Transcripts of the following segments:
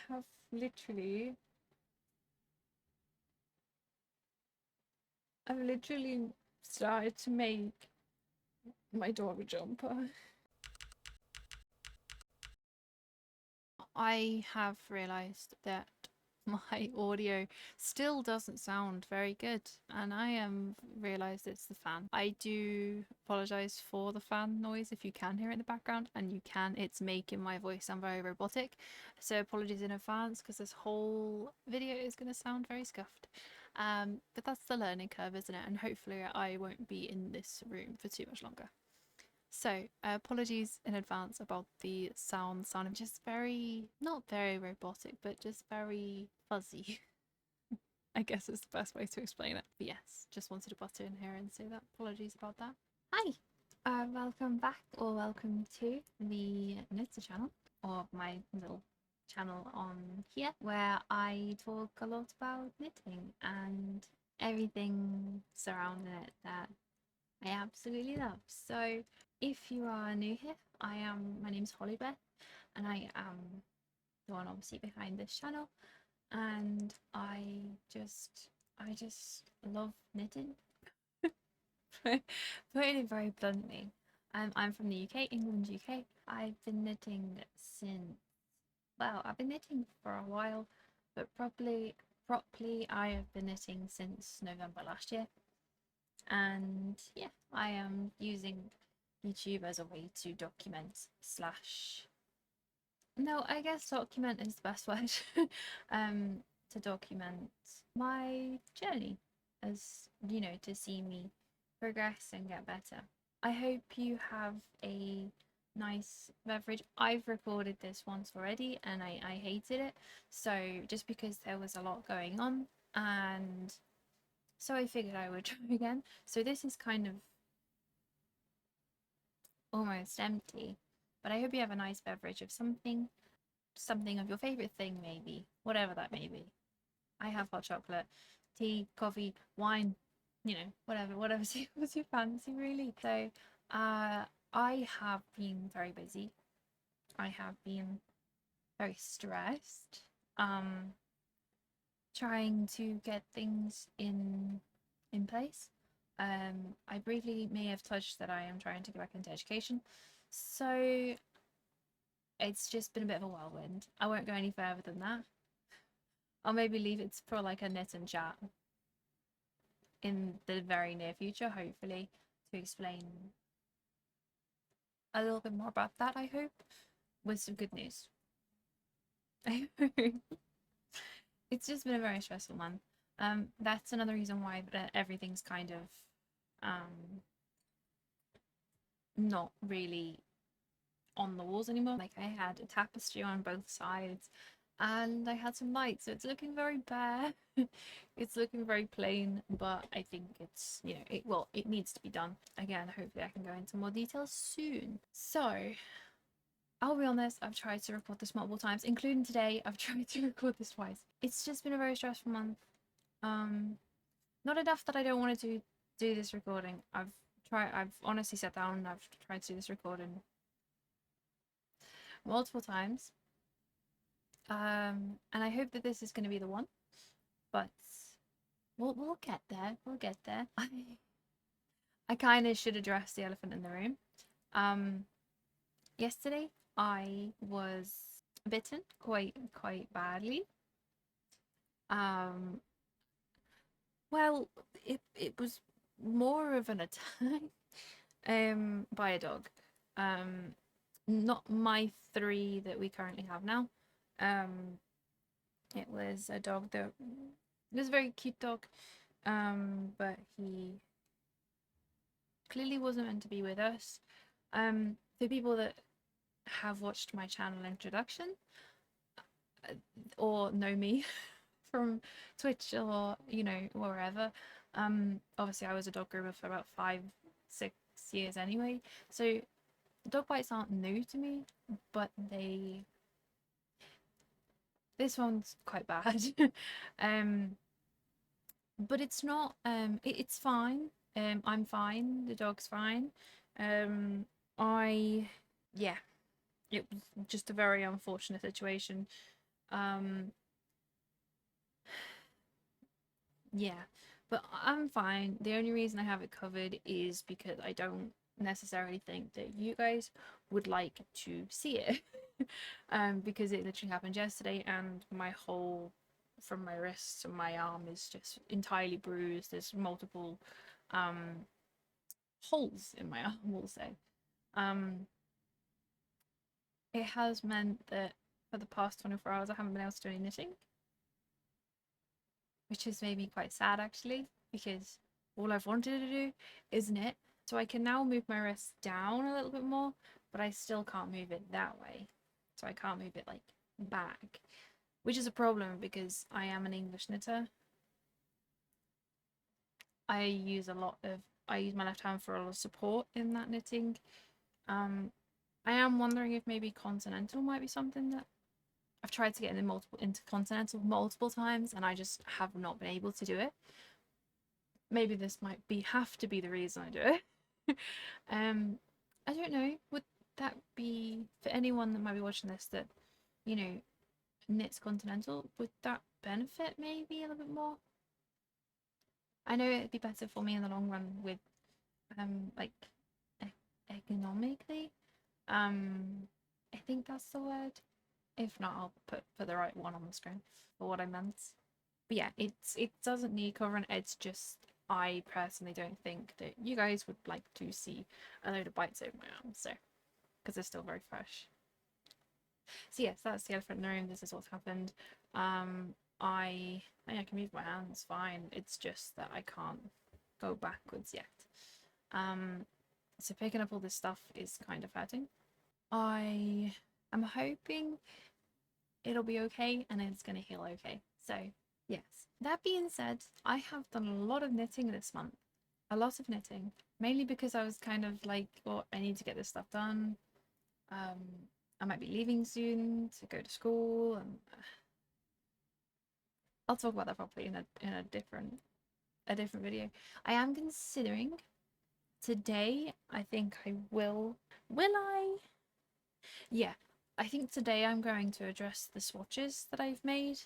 have literally, I've literally started to make my dog a jumper. I have realised that my audio still doesn't sound very good, and I am realised it's the fan. I do apologise for the fan noise if you can hear it in the background, and you can, it's making my voice sound very robotic, so apologies in advance because this whole video is going to sound very scuffed. But that's the learning curve, isn't it? And hopefully I won't be in this room for too much longer. So, apologies in advance about the sounding just very, not very robotic, but just very fuzzy. I guess is the best way to explain it. But yes, just wanted to butt in here and say that. Apologies about that. Hi! Welcome back, or welcome to the Knittseh channel, or my little channel on here, where I talk a lot about knitting and everything surrounding it that I absolutely love. So if you are new here, my name's Holly-Beth, and I am the one obviously behind this channel, and I just love knitting. Putting it very bluntly, I'm from the UK, England, UK. I've been knitting since, well, I've been knitting for a while, but properly I have been knitting since November last year. And yeah, I am using YouTube as a way to document slash, no, I guess document is the best word. To document my journey, as you know, to see me progress and get better. I hope you have a nice beverage. I've recorded this once already and I hated it, so just because there was a lot going on, and so I figured I would try again. So this is kind of almost empty, but I hope you have a nice beverage of something, something of your favorite thing, maybe, whatever that may be. I have hot chocolate, tea, coffee, wine, you know, whatever suits your fancy, really. So, I have been very busy. I have been very stressed. Trying to get things in place. I briefly may have touched that I am trying to get back into education, so it's just been a bit of a whirlwind. I won't go any further than that. I'll maybe leave it for like a knit and chat in the very near future, hopefully, to explain a little bit more about that, I hope, with some good news. It's just been a very stressful month. That's another reason why everything's kind of not really on the walls anymore. Like, I had a tapestry on both sides and I had some lights, so it's looking very bare. It's looking very plain, but I think it's, you know, it needs to be done. Again, hopefully I can go into more details soon. So I'll be honest, I've tried to record this multiple times, including today. I've tried to record this twice. It's just been a very stressful month. Not enough that I don't want to do this recording. I've honestly sat down and I've tried to do this recording multiple times. And I hope that this is going to be the one, but we'll get there. We'll get there. I kind of should address the elephant in the room. Yesterday I was bitten quite badly. Well, it was more of an attack by a dog. Not my three that we currently have now. It was a dog that was a very cute dog, but he clearly wasn't meant to be with us. For people that have watched my channel introduction or know me from Twitch or, you know, wherever, obviously I was a dog groomer for about 5-6 years anyway, so dog bites aren't new to me, but this one's quite bad. But it's not, it's fine. I'm fine, the dog's fine. Yeah, it was just a very unfortunate situation. Yeah, but I'm fine. The only reason I have it covered is because I don't necessarily think that you guys would like to see it. Because it literally happened yesterday, and my whole, from my wrist to my arm, is just entirely bruised. There's multiple um holes in my arm, we'll say. Um, it has meant that for the past 24 hours I haven't been able to do any knitting, which has made me quite sad actually, because all I've wanted to do is knit. So I can now move my wrist down a little bit more, but I still can't move it that way. So I can't move it like back, which is a problem because I am an English knitter. I use my left hand for a lot of support in that knitting. I am wondering if maybe continental might be something that I've tried to get into continental multiple times, and I just have not been able to do it. Maybe this might have to be the reason I do it. I don't know. Would that be for anyone that might be watching this that, you know, knits continental? Would that benefit maybe a little bit more? I know it'd be better for me in the long run with like economically. I think that's the word. If not, I'll put the right one on the screen for what I meant. But yeah, it doesn't need covering. It's just I personally don't think that you guys would like to see a load of bites over my arms, so because they're still very fresh. So yes, that's the elephant in the room. This is what's happened. I can move my hands fine. It's just that I can't go backwards yet. So picking up all this stuff is kind of hurting. I am hoping it'll be okay and it's going to heal okay. So, yes. That being said, I have done a lot of knitting this month. A lot of knitting. Mainly because I was kind of like, well, I need to get this stuff done. I might be leaving soon to go to school, and I'll talk about that properly in a different video. I am considering today, I think I will. Will I? Yeah, I think today I'm going to address the swatches that I've made,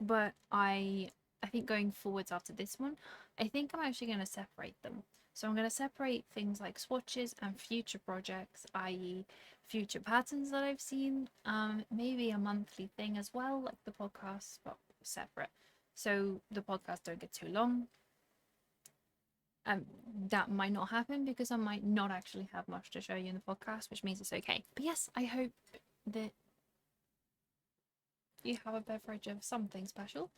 but I think going forwards after this one, I think I'm actually going to separate them. So I'm going to separate things like swatches and future projects, i.e. future patterns that I've seen, maybe a monthly thing as well, like the podcast, but separate. So the podcast don't get too long. That might not happen because I might not actually have much to show you in the podcast, which means it's okay. But yes, I hope that you have a beverage of something special.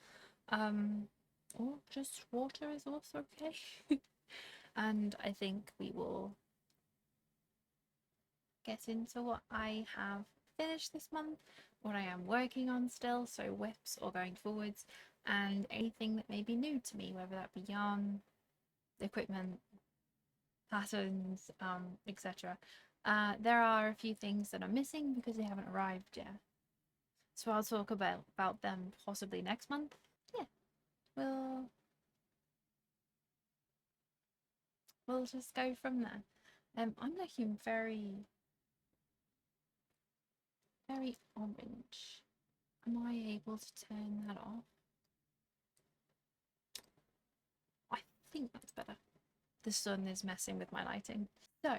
Or just water is also okay. And I think we will get into what I have finished this month, what I am working on still, so whips or going forwards, and anything that may be new to me, whether that be yarn, equipment, patterns, etc. There are a few things that are missing because they haven't arrived yet. So I'll talk about them possibly next month. Yeah, we'll just go from there. I'm looking very, very orange. Am I able to turn that off? I think that's better. The sun is messing with my lighting. So,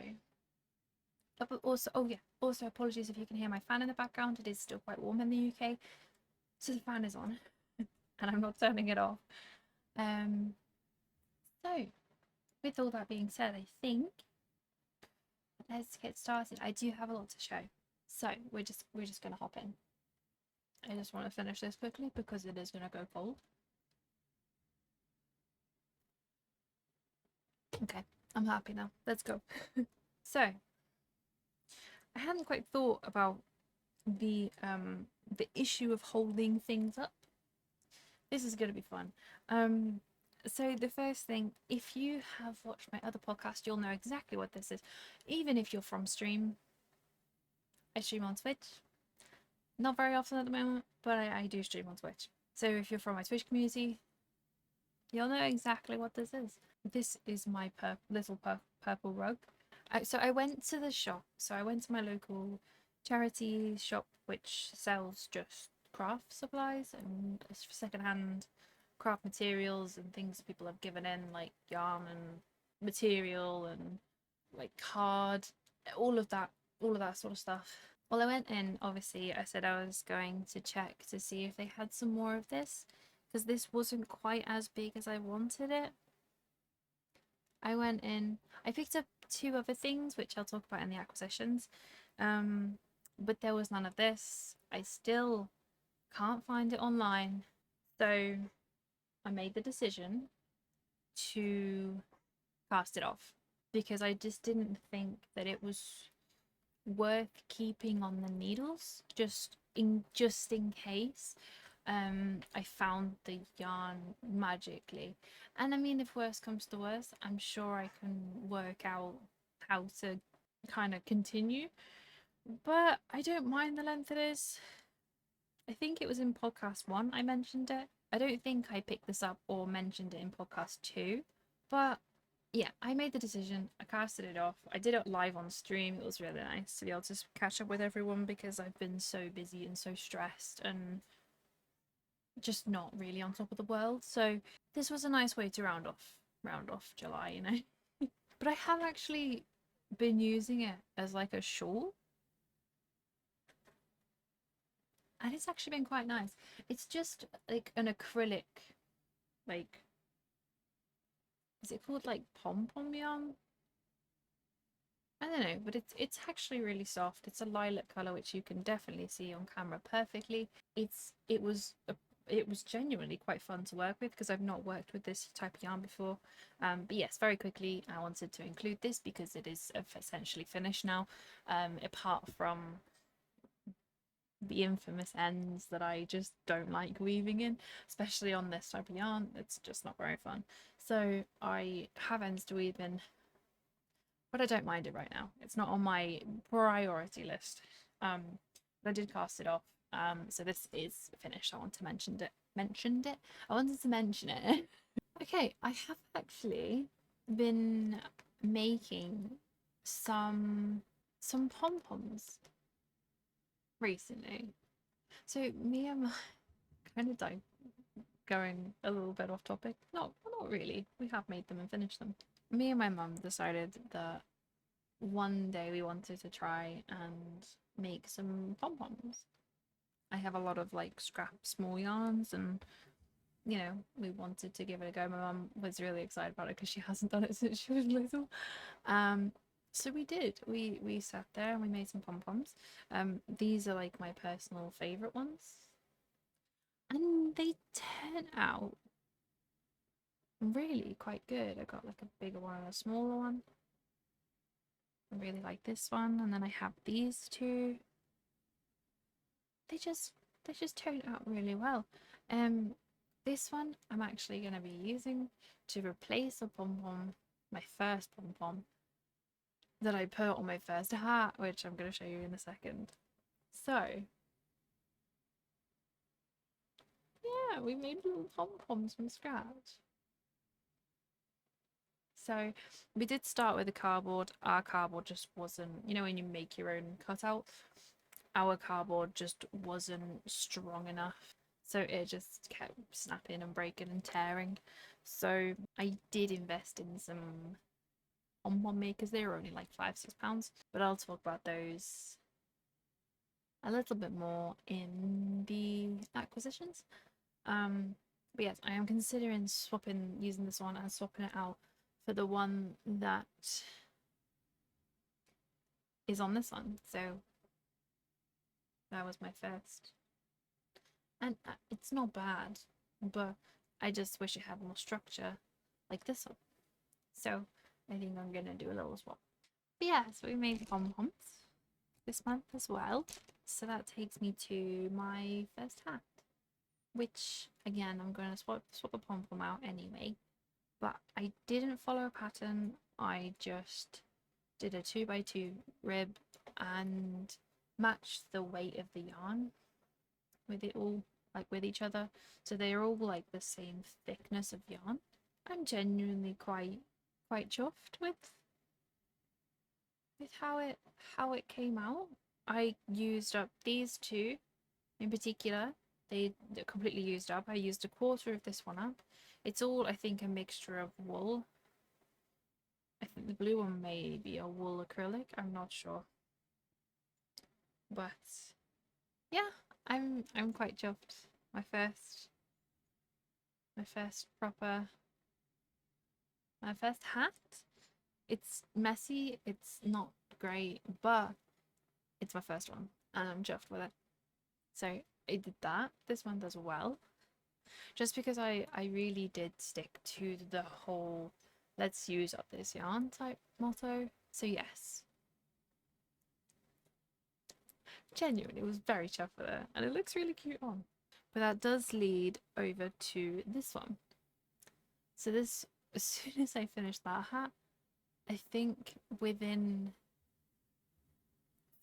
but also, oh yeah, also apologies if you can hear my fan in the background. It is still quite warm in the UK, so the fan is on, and I'm not turning it off. So, with all that being said, I think let's get started. I do have a lot to show, so we're just gonna hop in. I just want to finish this quickly because it is gonna go cold. Okay, I'm happy now. Let's go. So, I hadn't quite thought about the issue of holding things up. This is gonna be fun. So the first thing, if you have watched my other podcast, you'll know exactly what this is. Even if you're from stream, I stream on Twitch. Not very often at the moment, but I do stream on Twitch. So if you're from my Twitch community, you'll know exactly what this is. This is my little purple rug. So I went to the shop. So I went to my local charity shop which sells just craft supplies and secondhand craft materials and things people have given in, like yarn and material and like card, all of that, all of that sort of stuff. Well, I went in, obviously, I said I was going to check to see if they had some more of this, because this wasn't quite as big as I wanted it. I went in, I picked up 2 other things, which I'll talk about in the acquisitions, but there was none of this. I still can't find it online, so I made the decision to cast it off because I just didn't think that it was worth keeping on the needles just in case I found the yarn magically. And I mean, if worst comes to worst, I'm sure I can work out how to kind of continue, but I don't mind the length it is. I think it was in podcast 1 I mentioned it. I don't think I picked this up or mentioned it in podcast 2, but yeah, I made the decision. I casted it off. I did it live on stream. It was really nice to be able to catch up with everyone because I've been so busy and so stressed and just not really on top of the world. So this was a nice way to round off July, you know. But I have actually been using it as like a shawl, and it's actually been quite nice. It's just like an acrylic, like, is it called like pom-pom yarn? I don't know, but it's actually really soft. It's a lilac color, which you can definitely see on camera perfectly. It was genuinely quite fun to work with because I've not worked with this type of yarn before. But yes, very quickly, I wanted to include this because it is essentially finished now. Apart from the infamous ends that I just don't like weaving in, especially on this type of yarn. It's just not very fun. So I have ends to weave in, but I don't mind it right now. It's not on my priority list. But I did cast it off. So this is finished. I want to mention it. I wanted to mention it. Okay, I have actually been making some pom-poms recently. So me and my kind of going a little bit off topic. Not really. We have made them and finished them. Me and my mum decided that one day we wanted to try and make some pom-poms. I have a lot of like scrap small yarns and you know, we wanted to give it a go. My mum was really excited about it because she hasn't done it since she was little. So we did. We sat there and we made some pom-poms. These are like my personal favorite ones. And they turn out really quite good. I got like a bigger one and a smaller one. I really like this one, and then I have these 2. They just turn out really well. This one I'm actually going to be using to replace a pom-pom, my first pom-pom that I put on my first hat, which I'm going to show you in a second. So yeah, we made little pom-poms from scratch. So we did start with the cardboard. Our cardboard just wasn't, you know, when you make your own cutout, our cardboard just wasn't strong enough. So it just kept snapping and breaking and tearing. So I did invest in some pom-pom makers. They were only like £5-6, but I'll talk about those a little bit more in the acquisitions. But yes, I am considering using this one and swapping it out for the one that is on this one. So that was my first, and it's not bad, but I just wish it had more structure like this one. So I think I'm gonna do a little swap. But yeah, so we made pom-poms this month as well. So that takes me to my first hat, which again I'm gonna swap the pom-pom out anyway. But I didn't follow a pattern. I just did a 2x2 rib and matched the weight of the yarn with it all, like with each other, so they're all like the same thickness of yarn. I'm genuinely quite chuffed with how it came out. I used up these two in particular. They're completely used up. I used a quarter of this one up. It's all, I think, a mixture of wool. I think the blue one may be a wool acrylic. I'm not sure. But yeah, I'm quite chuffed. My first proper, my first hat. It's messy, it's not great, but it's my first one and I'm chuffed with it. So I did that. This one does well. Just because I really did stick to the whole let's use up this yarn type motto. So yes. Genuinely was very chuffed with it and it looks really cute on. But that does lead over to this one. So this, as soon as I finished that hat, I think within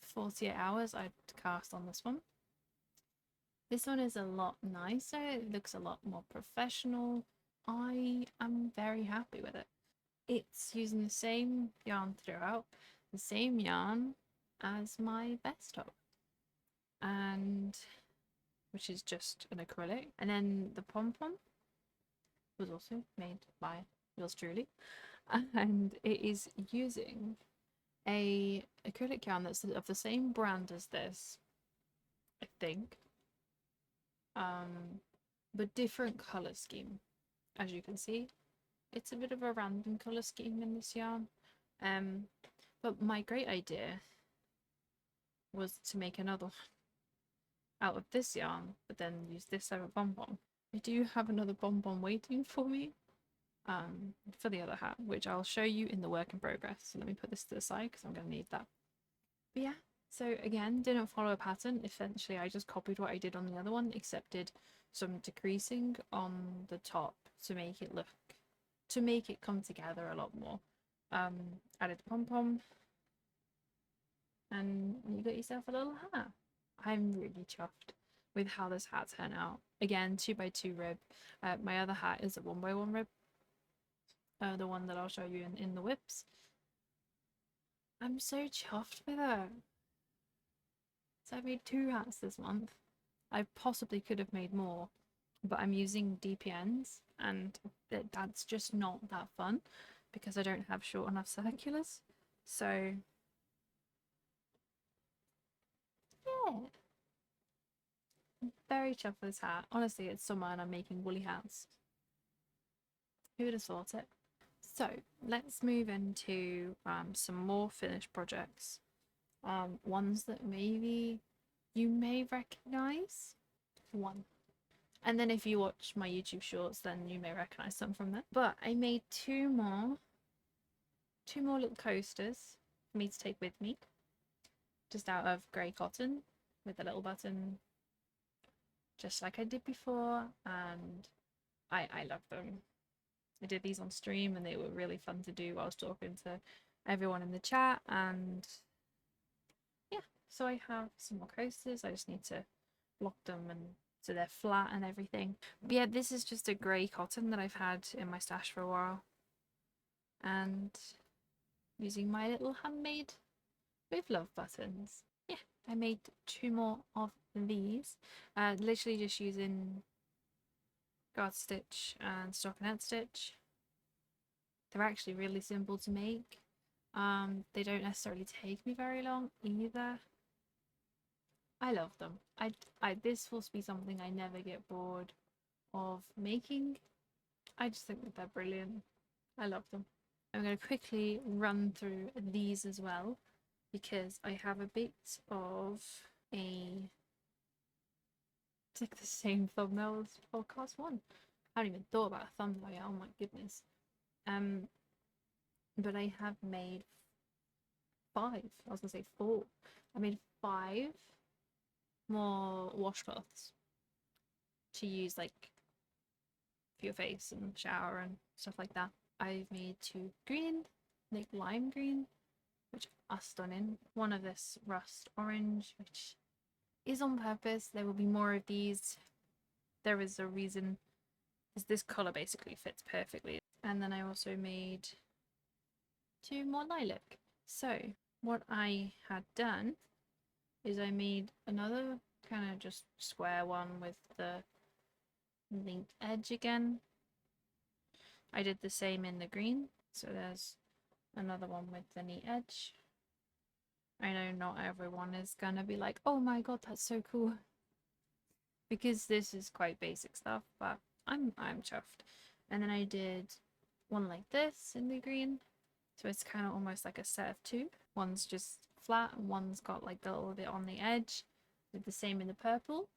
48 hours I'd cast on this one. This one is a lot nicer, it looks a lot more professional. I am very happy with it. It's using the same yarn throughout, the same yarn as my best top, and which is just an acrylic. And then the pom-pom was also made by yours truly, and it is using a acrylic yarn that's of the same brand as this, I think, but different color scheme. As you can see, it's a bit of a random color scheme in this yarn, but my great idea was to make another one out of this yarn, but then use this as a pom-pom. I do have another pom-pom waiting for me, for the other hat, which I'll show you in the work in progress. So let me put this to the side because I'm going to need that. But yeah, so again, didn't follow a pattern. Essentially, I just copied what I did on the other one, except did some decreasing on the top to make it look, to make it come together a lot more. Added the pom-pom, and you got yourself a little hat. I'm really chuffed with how this hat turned out. Again, 2x2 rib. My other hat is a 1x1 rib. The one that I'll show you in the whips. I'm so chuffed with it. So I made 2 hats this month. I possibly could have made more, but I'm using DPNs and that's just not that fun because I don't have short enough circulars. So yeah, I'm very chuffed with this hat. Honestly, it's summer and I'm making woolly hats. Who would have thought it? So let's move into some more finished projects. Ones that maybe you may recognize. One. And then if you watch my YouTube shorts, then you may recognize some from there. But I made two more little coasters for me to take with me. Just out of grey cotton with a little button. Just like I did before. And I love them. I did these on stream and they were really fun to do while I was talking to everyone in the chat. And yeah, so I have some more coasters. I just need to block them and so they're flat and everything. But yeah, this is just a grey cotton that I've had in my stash for a while. And using my little handmade with love buttons. Yeah, I made 2 more of these. Literally just using guard stitch and stockinette stitch. They're actually really simple to make. They don't necessarily take me very long either. I love them. This will be something I never get bored of making. I just think that they're brilliant. I love them. I'm going to quickly run through these as well because I have a bit of a... It's like the same thumbnail as podcast 1. I haven't even thought about a thumbnail yet, oh my goodness. But I have made 5. I was going to say 4. I made 5 more washcloths to use like for your face and shower and stuff like that. I've made 2 green, like lime green, which are stunning. One of this rust orange, which is on purpose. There will be more of these. There is a reason, because this colour basically fits perfectly. And then I also made 2 more lilac. So what I had done is I made another kind of just square one with the linked edge again. I did the same in the green, so there's another one with the neat edge. I know not everyone is gonna be like, oh my god, that's so cool, because this is quite basic stuff, but I'm chuffed. And then I did one like this in the green, so it's kind of almost like a set of two. One's just flat and one's got like the little bit on the edge. Did the same in the purple,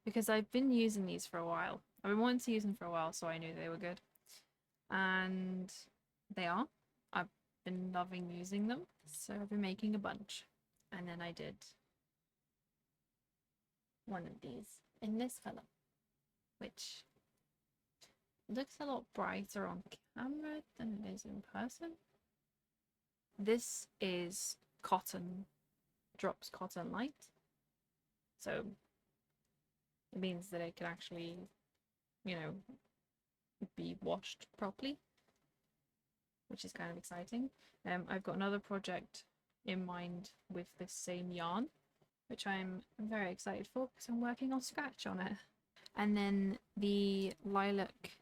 because I've been using these for a while. I've been wanting to use them for a while, so I knew they were good. And they are. I've been loving using them, so I've been making a bunch. And then I did one of these in this color, which looks a lot brighter on camera than it is in person. This is cotton, drops cotton light, so it means that it can actually, you know, be washed properly, which is kind of exciting. I've got another project in mind with this same yarn, which I'm very excited for because I'm working on scratch on it. And then the lilac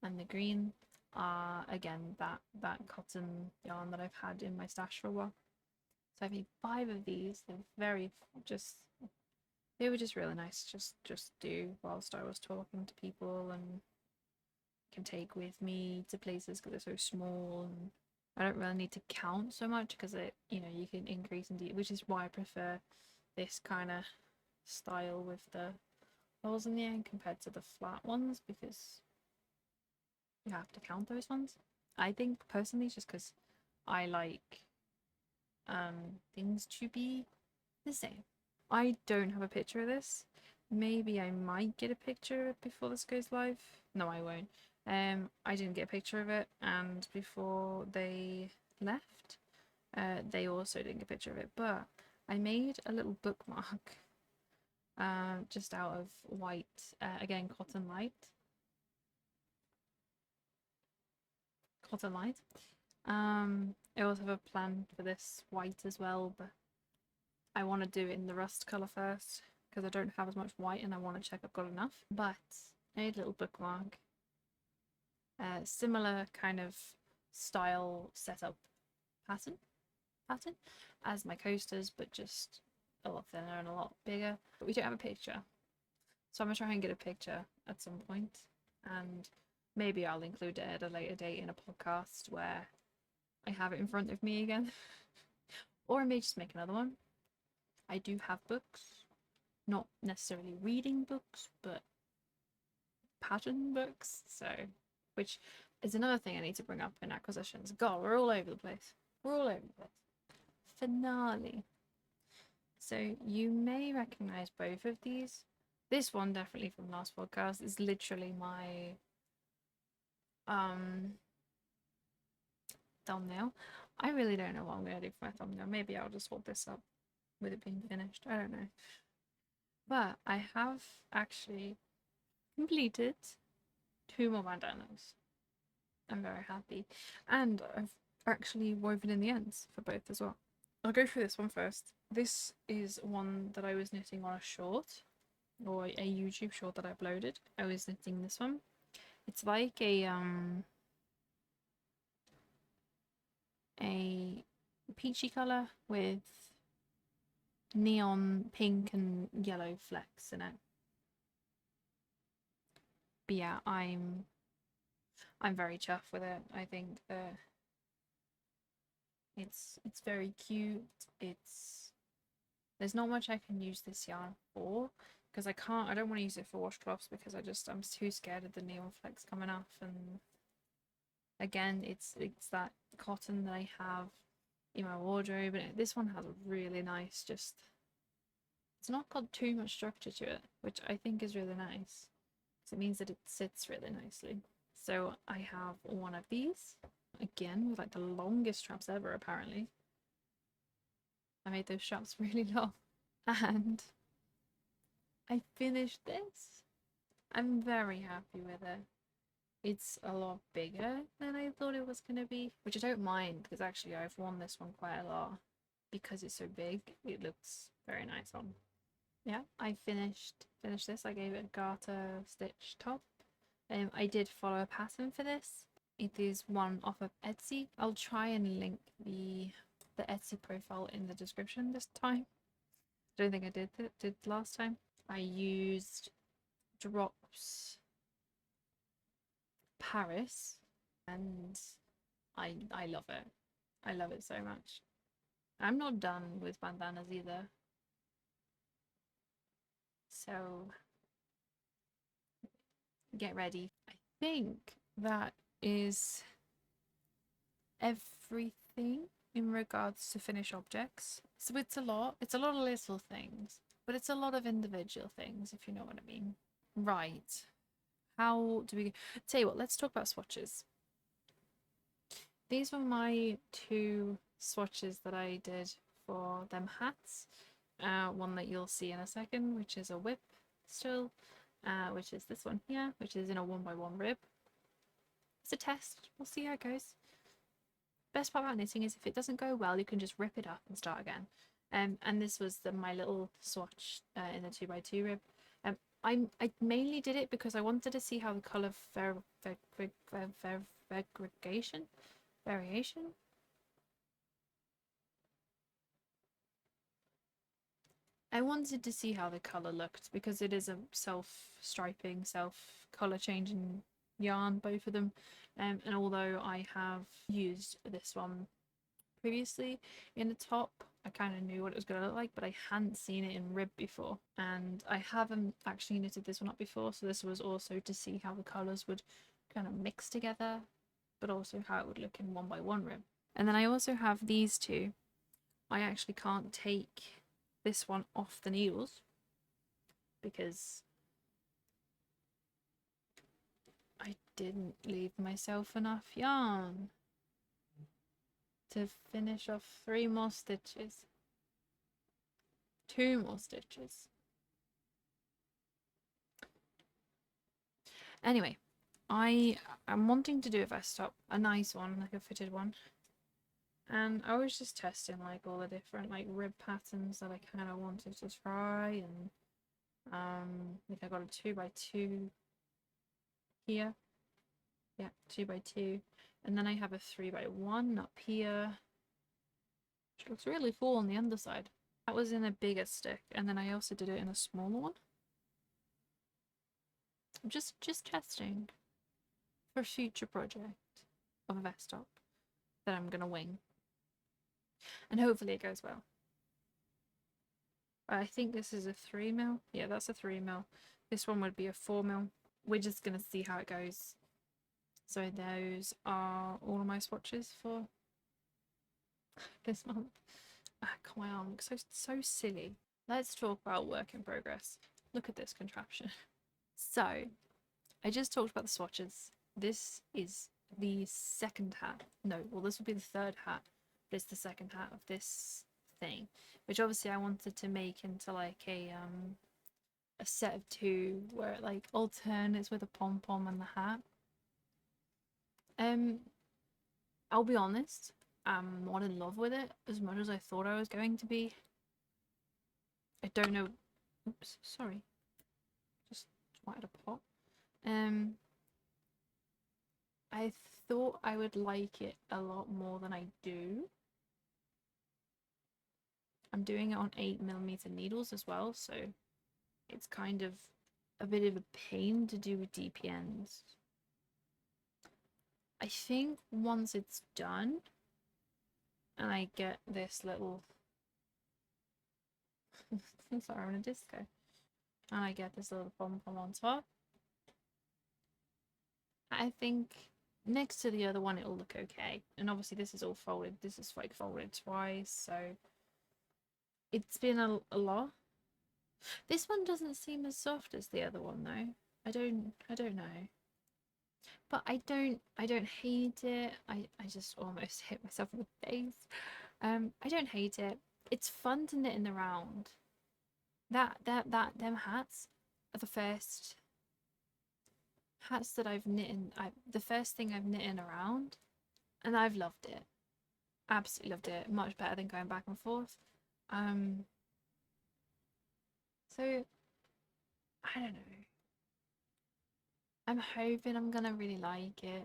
and the green are again that cotton yarn that I've had in my stash for a while. So I've made 5 of these. They were just really nice just do whilst I was talking to people, and can take with me to places because they're so small, and I don't really need to count so much because it, you know, you can increase and which is why I prefer this kind of style with the holes in the end compared to the flat ones, because you have to count those ones. I think personally, just because I like things to be the same. I don't have a picture of this. Maybe I might get a picture of it before this goes live. No, I won't. I didn't get a picture of it, and before they left, they also didn't get a picture of it. But I made a little bookmark, just out of white, again cotton light. Cotton light. I also have a plan for this white as well, but I want to do it in the rust colour first because I don't have as much white and I want to check I've got enough. But I made a little bookmark. Similar kind of style setup pattern as my coasters, but just a lot thinner and a lot bigger. But we don't have a picture, so I'm gonna try and get a picture at some point, and maybe I'll include it at a later date in a podcast where I have it in front of me again. Or I may just make another one. I do have books, not necessarily reading books, but pattern books, so, which is another thing I need to bring up in acquisitions. God, we're all over the place. We're all over the place. Finale. So you may recognize both of these. This one definitely from last podcast is literally my thumbnail. I really don't know what I'm gonna do for my thumbnail. Maybe I'll just hold this up with it being finished. I don't know. But I have actually completed 2 more bandanas. I'm very happy. And I've actually woven in the ends for both as well. I'll go through this one first. This is one that I was knitting on a short, or a YouTube short that I uploaded. I was knitting this one. It's like a peachy colour with neon pink and yellow flecks in it. But yeah, I'm very chuffed with it. I think that it's very cute. There's not much I can use this yarn for because I don't want to use it for washcloths because I'm too scared of the neon flecks coming off. And again, it's that cotton that I have in my wardrobe, and this one has a really nice, just, it's not got too much structure to it, which I think is really nice because it means that it sits really nicely. So I have one of these, again with like the longest straps ever apparently. I made those straps really long, and I finished this. I'm very happy with it. It's a lot bigger than I thought it was going to be, which I don't mind because actually I've worn this one quite a lot. because it's so big, it looks very nice on. Yeah, I finished this. I gave it a garter stitch top. I did follow a pattern for this. It is one off of Etsy. I'll try and link the Etsy profile in the description this time. I don't think I did last time. I used Drops Paris, and I love it. I love it so much. I'm not done with bandanas either. So get ready. I think that is everything in regards to finished objects. So it's a lot of little things, but it's a lot of individual things, if you know what I mean. Right. How do we tell you what, let's talk about swatches. These were my 2 swatches that I did for them hats. One that you'll see in a second, which is a whip still, which is this one here, which is in a 1x1 rib. It's a test. We'll see how it goes. Best part about knitting is if it doesn't go well, you can just rip it up and start again. And this was my little swatch in the 2x2 rib. I mainly did it because I wanted to see how the colour variation. I wanted to see how the colour looked because it is a self-striping, self-colour changing yarn, both of them. And although I have used this one previously in the top, I kind of knew what it was going to look like, but I hadn't seen it in rib before, and I haven't actually knitted this one up before, so this was also to see how the colours would kind of mix together, but also how it would look in 1x1 rib. And then I also have these 2. I actually can't take this one off the needles because I didn't leave myself enough yarn to finish off 3 more stitches. 2 more stitches. Anyway, I am wanting to do a vest top, a nice one, like a fitted one. And I was just testing like all the different like rib patterns that I kind of wanted to try, and like I got a 2x2 here. Yeah, 2x2. And then I have a 3x1 up here, which looks really full on the underside. That was in a bigger stick, and then I also did it in a smaller one. Just testing for a future project of a vest top that I'm gonna wing, and hopefully it goes well. I think this is a 3mm. Yeah, that's a 3mm. This one would be a 4mm. We're just gonna see how it goes. So those are all of my swatches for this month. God, my arm looks so silly. Let's talk about work in progress. Look at this contraption. So, I just talked about the swatches. This is the second hat. No, well, this would be the third hat, but it's the second hat of this thing, which obviously I wanted to make into like a set of 2 where it like alternates with a pom-pom and the hat. I'll be honest, I'm not in love with it as much as I thought I was going to be. I don't know. Oops, sorry. Just wanted a pot. I thought I would like it a lot more than I do. I'm doing it on 8mm needles as well, so it's kind of a bit of a pain to do with DPNs. I think once it's done and I get this little sorry, I'm in a disco, and I get this little pom-pom on top, I think next to the other one it'll look okay. And obviously this is all folded. This is like folded twice, so it's been a lot. This one doesn't seem as soft as the other one though. I don't know. But I don't hate it. I just almost hit myself in the face. I don't hate it. It's fun to knit in the round. Them hats are the first hats that I've knit in. The first thing I've knit in around, and I've loved it. Absolutely loved it. Much better than going back and forth. Um, so I don't know. I'm hoping I'm gonna really like it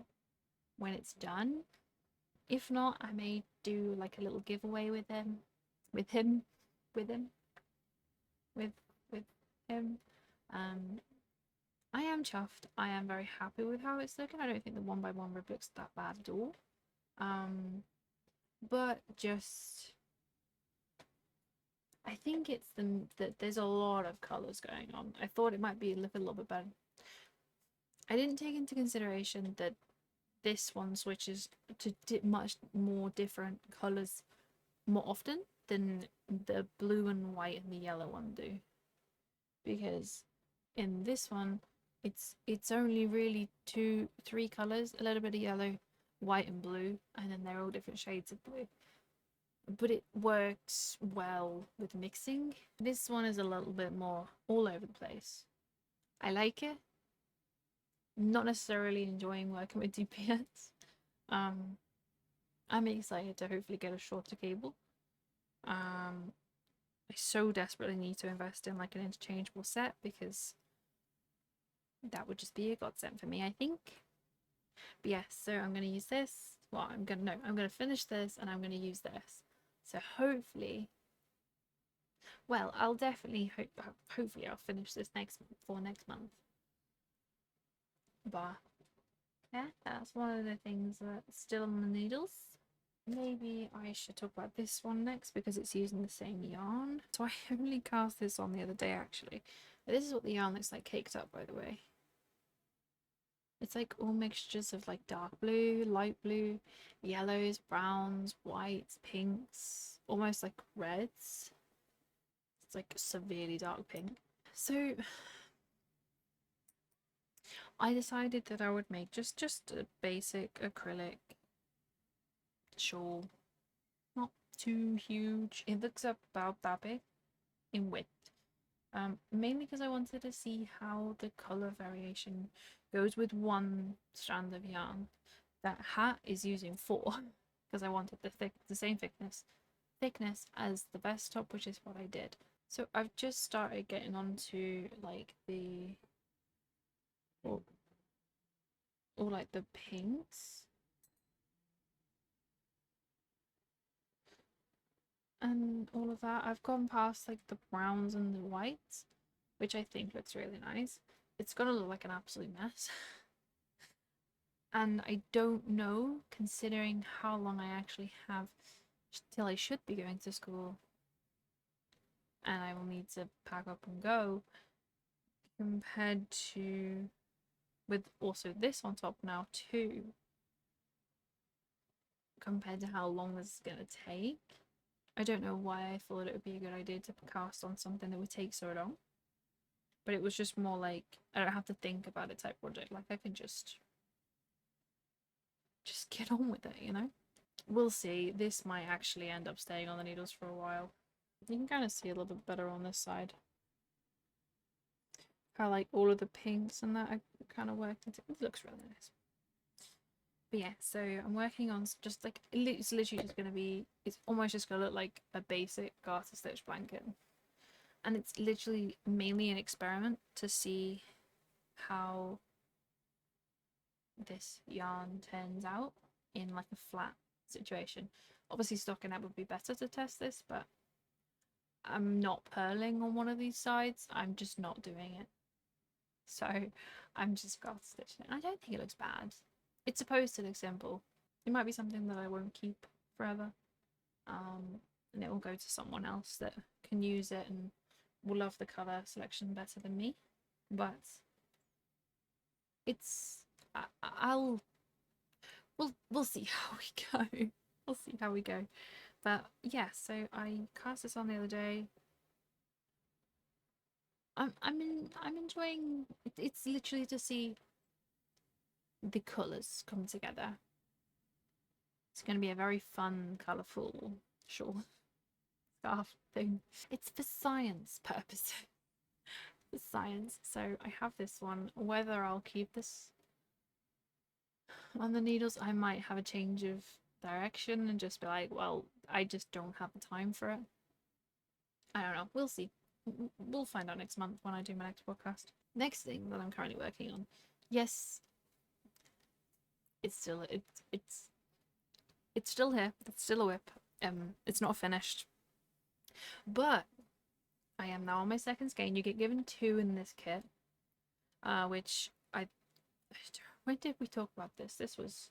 when it's done. If not, I may do like a little giveaway with him, with him, with him, with with him. Um, I am chuffed. I am very happy with how it's looking. I don't think the one by one rib looks that bad at all. Um, but just I think it's that there's a lot of colours going on. I thought it might be look a little bit better. I didn't take into consideration that this one switches to much more different colours more often than the blue and white and the yellow one do. Because in this one, it's only really three colours, a little bit of yellow, white and blue, and then they're all different shades of blue. But it works well with mixing. This one is a little bit more all over the place. I like it. Not necessarily enjoying working with DPS. I'm excited to hopefully get a shorter cable. I so desperately need to invest in like an interchangeable set because that would just be a godsend for me, I think. But yes, so I'm going to use this. Well, I'm going to finish this and I'm going to use this. So hopefully, well, I'll definitely hopefully I'll finish this next month. But yeah, that's one of the things that's still on the needles. Maybe I should talk about this one next because it's using the same yarn. So I only cast this on the other day actually. But this is what the yarn looks like caked up, by the way. It's like all mixtures of like dark blue, light blue, yellows, browns, whites, pinks, almost like reds. It's like severely dark pink. So I decided that I would make just a basic acrylic shawl. Not too huge. It looks about that big in width. Mainly because I wanted to see how the color variation goes with one strand of yarn. That hat is using 4 because I wanted the same thickness as the vest top, which is what I did. So I've just started getting onto like the or like the pinks and all of that. I've gone past like the browns and the whites, which I think looks really nice. It's gonna look like an absolute mess. And I don't know, considering how long I actually have till I should be going to school and I will need to pack up and go, compared to with also this on top now too, compared to how long this is going to take. I don't know why I thought it would be a good idea to cast on something that would take so long, but it was just more like I don't have to think about it type project. Like I can just get on with it, you know. We'll see. This might actually end up staying on the needles for a while. You can kind of see a little bit better on this side how like all of the pinks and that are kind of worked into. It looks really nice. But yeah, so I'm working on just like it's literally just gonna be, it's almost just gonna look like a basic garter stitch blanket, and it's literally mainly an experiment to see how this yarn turns out in like a flat situation. Obviously stockinette would be better to test this, but I'm not purling on one of these sides. I'm just not doing it. So I'm just garter stitching it. I don't think it looks bad. It's supposed to look simple. It might be something that I won't keep forever. And it will go to someone else that can use it and will love the colour selection better than me. But it's I'll we'll see how we go. We'll see how we go. But yeah, so I cast this on the other day. I'm enjoying it. It's literally to see the colours come together. It's going to be a very fun, colourful shawl scarf thing. It's for science purposes. For science. So I have this one. Whether I'll keep this on the needles, I might have a change of direction and just be like, well, I just don't have the time for it. I don't know. We'll see. We'll find out next month when I do my next podcast. Next thing that I'm currently working on. Yes, it's still it's still here. It's still a whip. It's not finished. But I am now on my second skein. You get given 2 in this kit. Which when did we talk about this? This was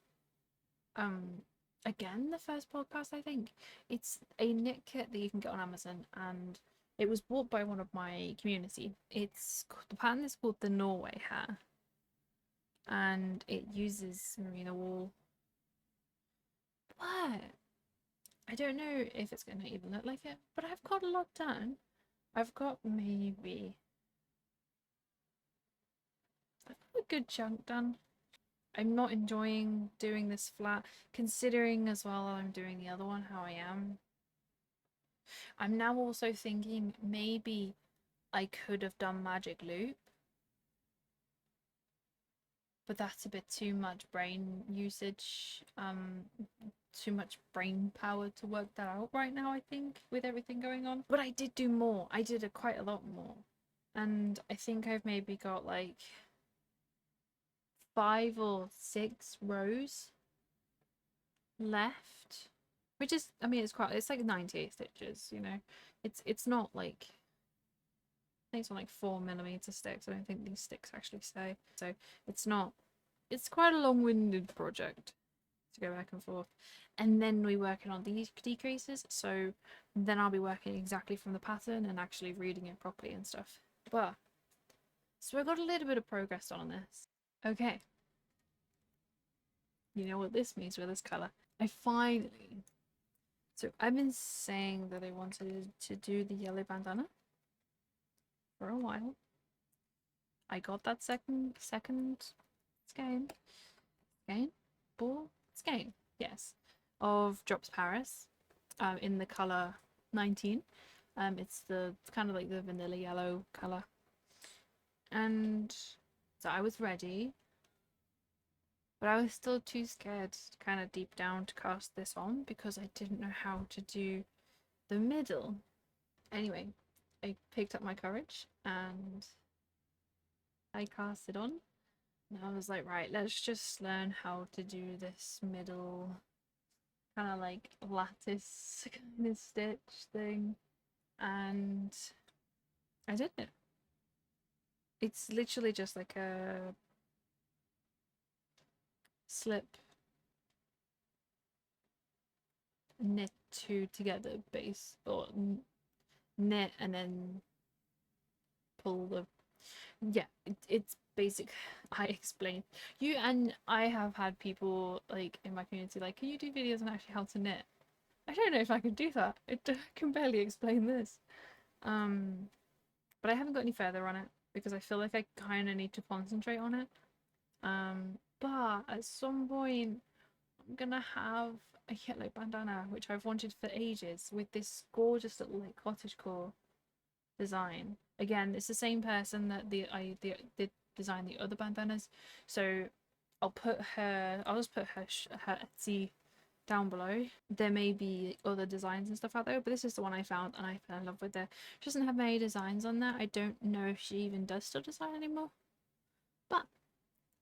again the first podcast, I think. It's a knit kit that you can get on Amazon, and it was bought by one of my community. The pattern is called the Norway Hair, and it uses merino wool. But I don't know if it's gonna even look like it, but I've got a lot done. I've got maybe a good chunk done. I'm not enjoying doing this flat, considering as well I'm doing the other one how I am. I'm now also thinking maybe I could have done magic loop, but that's a bit too much brain usage, too much brain power to work that out right now, I think, with everything going on. But I did do more. I did quite a lot more. And I think I've maybe got like 5 or 6 rows left, which is, I mean, it's like 98 stitches, you know. It's not like, I think it's on like 4mm sticks. I don't think these sticks actually stay, so it's quite a long-winded project to go back and forth. And then we're working on these decreases, so then I'll be working exactly from the pattern and actually reading it properly and stuff. But so I got a little bit of progress on this. Okay, you know what this means with this color. So I've been saying that I wanted to do the yellow bandana for a while. I got that second skein, yes, of Drops Paris, in the color 19. It's the kind of like the vanilla yellow color, and so I was ready, but I was still too scared, kind of deep down, to cast this on because I didn't know how to do the middle. Anyway, I picked up my courage and I cast it on. And I was like, right, let's just learn how to do this middle kind of like lattice kind of stitch thing. And I did it. It's literally just like a slip, knit 2 together base, or knit and then pull the, yeah, it's basic. I explained you, and I have had people like in my community like, can you do videos on actually how to knit? I don't know if I can do that. I can barely explain this. But I haven't got any further on it because I feel like I kind of need to concentrate on it. But at some point I'm gonna have a yellow bandana, which I've wanted for ages, with this gorgeous little like cottagecore design. Again, it's the same person that did design the other bandanas, so I'll just put her Etsy down below. There may be other designs and stuff out there, but this is the one I found and I fell in love with it. She doesn't have many designs on there. I don't know if she even does still design anymore, but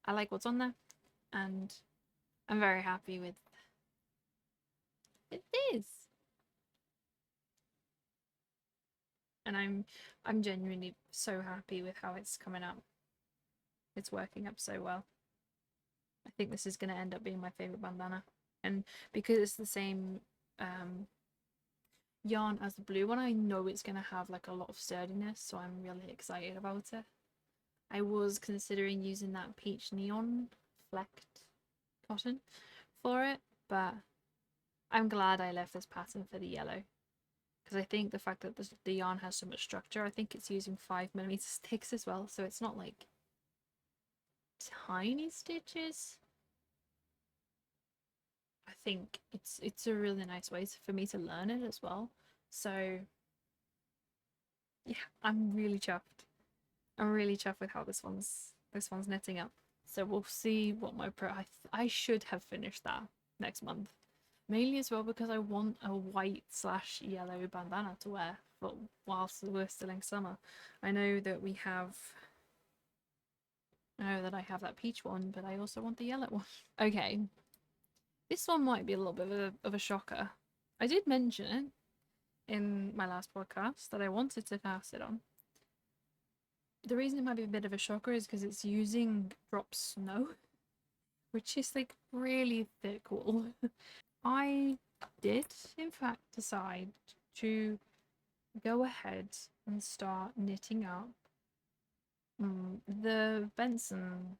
I like what's on there and I'm very happy with this. And I'm genuinely so happy with how it's coming up. It's working up so well. I think this is going to end up being my favorite bandana, and because it's the same yarn as the blue one, I know it's going to have like a lot of sturdiness, so I'm really excited about it. I was considering using that peach neon flecked cotton for it, but I'm glad I left this pattern for the yellow, because I think the fact that the yarn has so much structure, I think it's using 5mm sticks as well, so it's not like tiny stitches. I think it's a really nice way for me to learn it as well. So yeah, I'm really chuffed. I'm really chuffed with how this one's knitting up. So we'll see what my I should have finished that next month. Mainly as well because I want a white/yellow bandana to wear for whilst we're still in summer. I know that we have I know that I have that peach one, but I also want the yellow one. Okay, this one might be a little bit of a shocker. I did mention it in my last podcast that I wanted to cast it on. The reason it might be a bit of a shocker is because it's using drop snow, which is like really thick wool. I did, in fact, decide to go ahead and start knitting up the Benson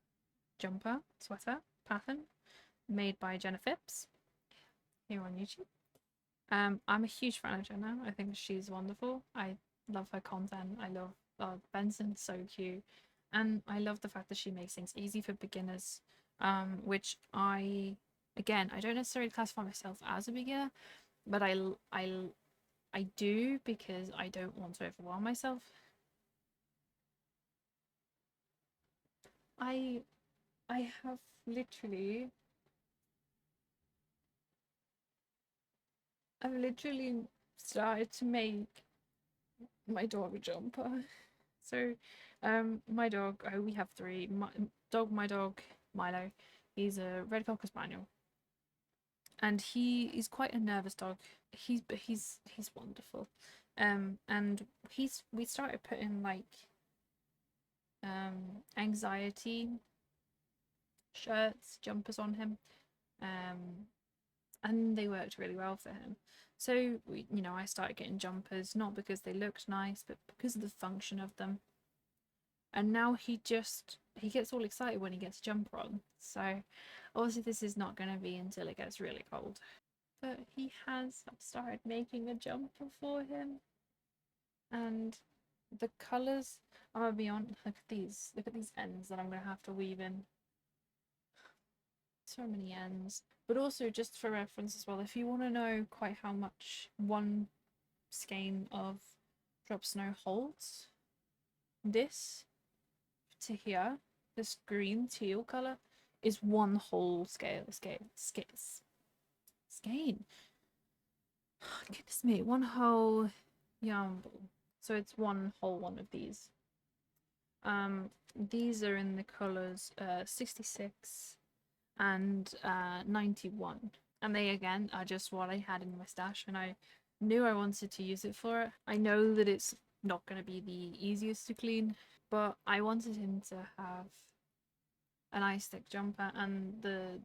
jumper sweater pattern made by Jenna Phipps here on YouTube. I'm a huge fan of Jenna. I think she's wonderful. I love her content. I love Benson's so cute, and I love the fact that she makes things easy for beginners. Which I don't necessarily classify myself as a beginner, but I do because I don't want to overwhelm myself. I I have literally I've literally started to make my dog a jumper. So, my dog. Oh, we have three. My dog, Milo. He's a red cocker spaniel, and he is quite a nervous dog. He's wonderful. And we started putting like anxiety shirts, jumpers on him. And they worked really well for him. So I started getting jumpers not because they looked nice, but because of the function of them. And now he gets all excited when he gets a jumper on. So obviously this is not going to be until it gets really cold. But he has started making a jumper for him, and the colours. I'm gonna be on. Look at these. Look at these ends that I'm gonna have to weave in. So many ends. But also, just for reference as well, if you want to know quite how much one skein of drop snow holds, this to here, this green teal colour, is one whole skein. Oh, goodness me, one whole yarn ball. So it's one whole one of these. These are in the colours 66 and 91. And they again are just what I had in my stash, and I knew I wanted to use it for it. I know that it's not going to be the easiest to clean, but I wanted him to have a nice thick jumper, and the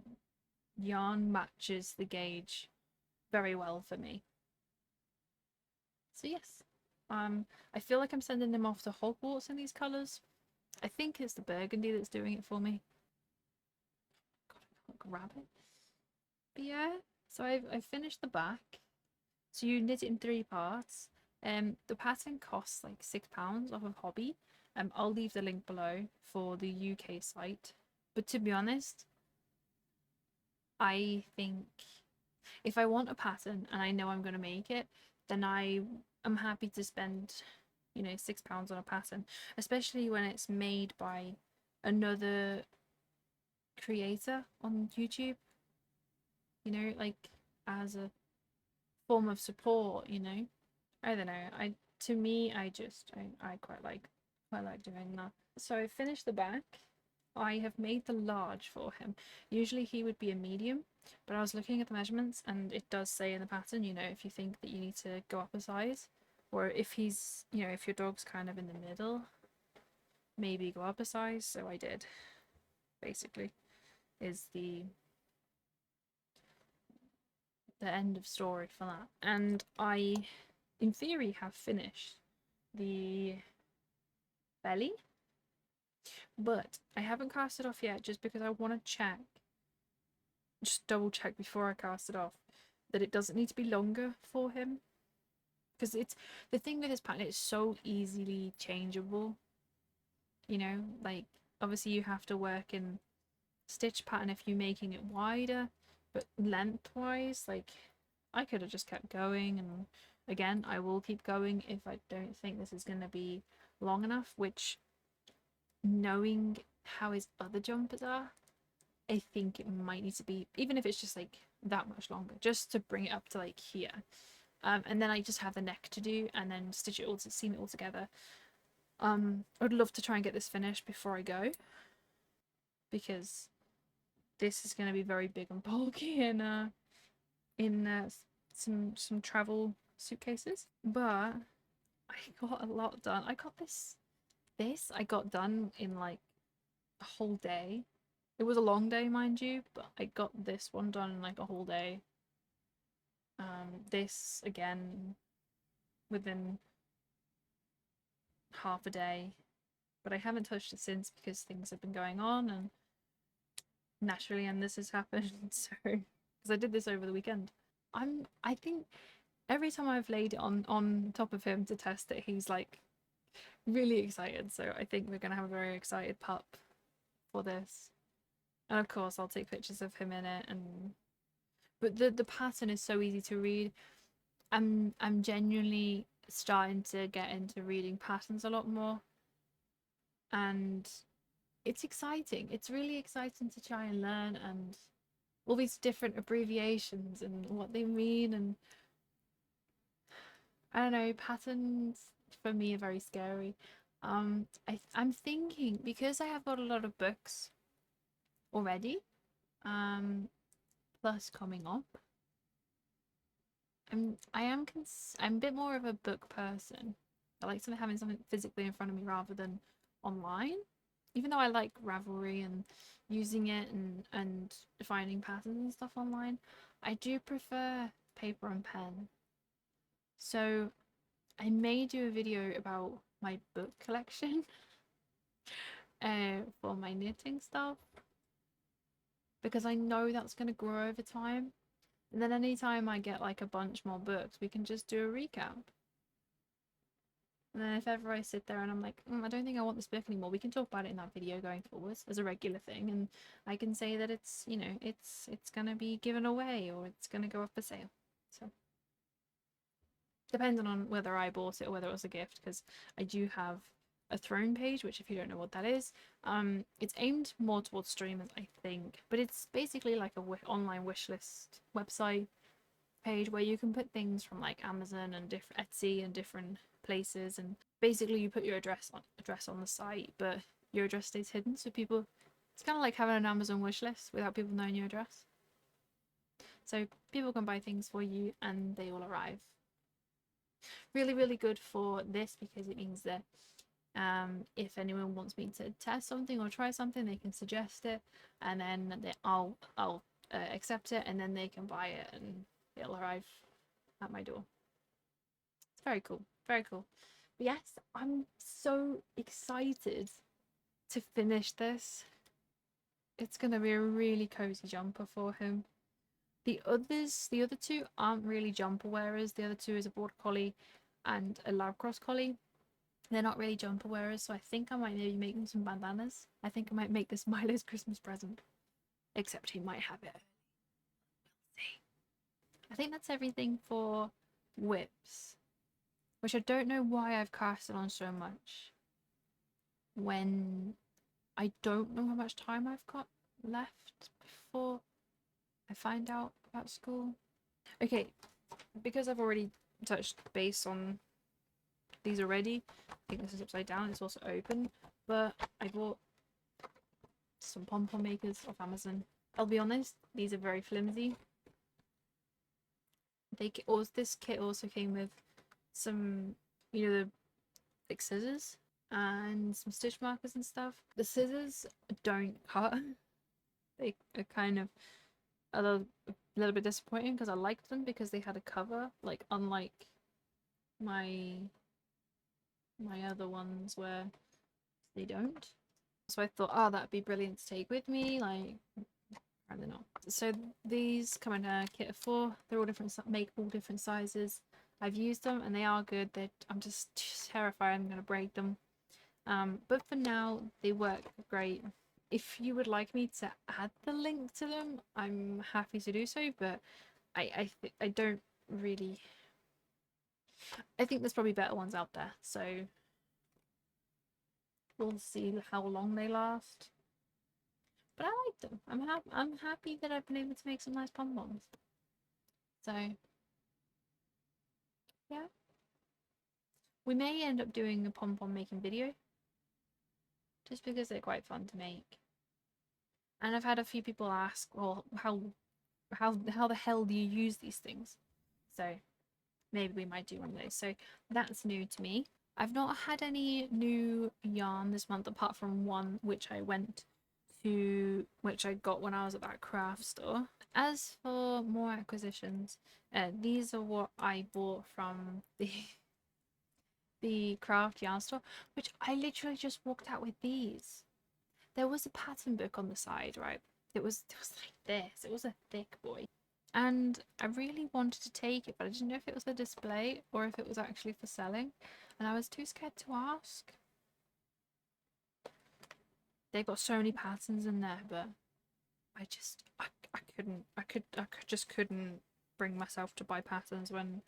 yarn matches the gauge very well for me. So yes, I feel like I'm sending him off to Hogwarts in these colours. I think it's the burgundy that's doing it for me. God, I can't grab it. But yeah, so I've finished the back. So you knit it in 3 parts. The pattern costs like £6 off of Hobby. I'll leave the link below for the UK site. But to be honest, I think if I want a pattern and I know I'm going to make it, then I am happy to spend, £6 on a pattern, especially when it's made by another creator on YouTube, like as a form of support. I don't know. To me, I quite like doing that. So I finished the back. I have made the large for him. Usually he would be a medium, but I was looking at the measurements and it does say in the pattern, if you think that you need to go up a size, or if he's, if your dog's kind of in the middle, maybe go up a size. So I did, basically, is the end of story for that. And I, in theory, have finished the belly, but I haven't cast it off yet just because I want to just double check before I cast it off that it doesn't need to be longer for him, because it's the thing with this pattern, it's so easily changeable. Like obviously you have to work in stitch pattern if you're making it wider, but lengthwise, like I could have just kept going, and again I will keep going if I don't think this is going to be long enough, which, knowing how his other jumpers are, I think it might need to be, even if it's just like that much longer, just to bring it up to like here. And then I just have the neck to do, and then stitch it all to seam it all together. I would love to try and get this finished before I go, because this is going to be very big and bulky in some travel suitcases. But I got a lot done. I got this I got done in like a whole day. It was a long day, mind you, but I got this one done in like a whole day. This again within half a day, but I haven't touched it since because things have been going on, and naturally, and this has happened. So because I did this over the weekend, I think every time I've laid it on top of him to test it, he's like really excited. So I think we're gonna have a very excited pup for this. And of course I'll take pictures of him in it. And but the pattern is so easy to read. I'm genuinely starting to get into reading patterns a lot more, and it's exciting. It's really exciting to try and learn, and all these different abbreviations and what they mean. And I don't know, patterns for me are very scary. I'm thinking, because I have got a lot of books already, plus coming up, I'm a bit more of a book person. I like having something physically in front of me rather than online. Even though I like Ravelry and using it and finding patterns and stuff online, I do prefer paper and pen. So I may do a video about my book collection for my knitting stuff, because I know that's going to grow over time. And then anytime I get like a bunch more books, we can just do a recap. And then if ever I sit there and I'm like, I don't think I want this book anymore, we can talk about it in that video going forwards as a regular thing. And I can say that it's, you know, it's gonna be given away or it's gonna go up for sale. So depending on whether I bought it or whether it was a gift, because I do have a throne page, which if you don't know what that is, it's aimed more towards streamers, I think, but it's basically like a online wish list website page where you can put things from like Amazon and different Etsy and different places, and basically you put your address on the site, but your address stays hidden, so people, it's kind of like having an Amazon wish list without people knowing your address. So people can buy things for you and they will arrive. Really, really good for this, because it means that if anyone wants me to test something or try something, they can suggest it, and then I'll accept it, and then they can buy it and it'll arrive at my door. It's very cool, very cool. But yes, I'm so excited to finish this. It's gonna be a really cozy jumper for him. The other two aren't really jumper wearers. The other two is a border collie and a lab cross collie. They're not really jumper wearers, so I think I might maybe make them some bandanas. I think I might make this Milo's Christmas present. Except he might have it. We'll see. I think that's everything for whips, which I don't know why I've casted on so much when I don't know how much time I've got left before I find out about school. Okay, because I've already touched base on these already, I think this is upside down, it's also open, but I bought some pom-pom makers off Amazon. I'll be honest, these are very flimsy. This kit also came with some, you know, the like scissors and some stitch markers and stuff. The scissors don't cut. They are kind of a little bit disappointing, because I liked them because they had a cover, like unlike my other ones where they don't. So I thought, oh, that'd be brilliant to take with me, like, rather not. So these come in a kit of 4. They're all different, make all different sizes. I've used them and they are good. I'm just terrified I'm gonna break them. But for now, they work great. If you would like me to add the link to them, I'm happy to do so, but I don't really. I think there's probably better ones out there, so we'll see how long they last. But I like them. I'm happy that I've been able to make some nice pom-poms. So yeah. We may end up doing a pom-pom making video. Just because they're quite fun to make. And I've had a few people ask, well, how the hell do you use these things? So maybe we might do one of those. So that's new to me. I've not had any new yarn this month apart from one which I got when I was at that craft store. As for more acquisitions, these are what I bought from the craft yarn store, which I literally just walked out with these. There was a pattern book on the side, right? It was like this. It was a thick boy. And I really wanted to take it, but I didn't know if it was a display or if it was actually for selling. And I was too scared to ask. They've got so many patterns in there, but I just couldn't bring myself to buy patterns when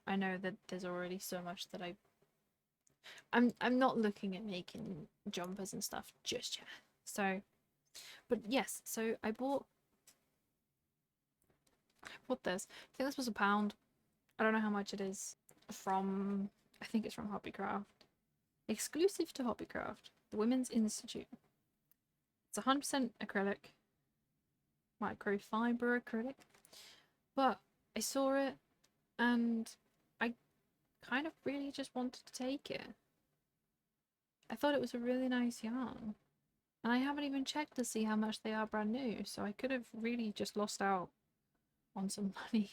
I know that there's already so much that I'm not looking at making jumpers and stuff just yet. So, but yes, so I bought this. I think this was £1. I don't know how much it is from, I think it's from Hobbycraft. Exclusive to Hobbycraft, the Women's Institute. It's 100% acrylic, microfiber acrylic. But I saw it and I kind of really just wanted to take it. I thought it was a really nice yarn. And I haven't even checked to see how much they are brand new, so I could have really just lost out on some money.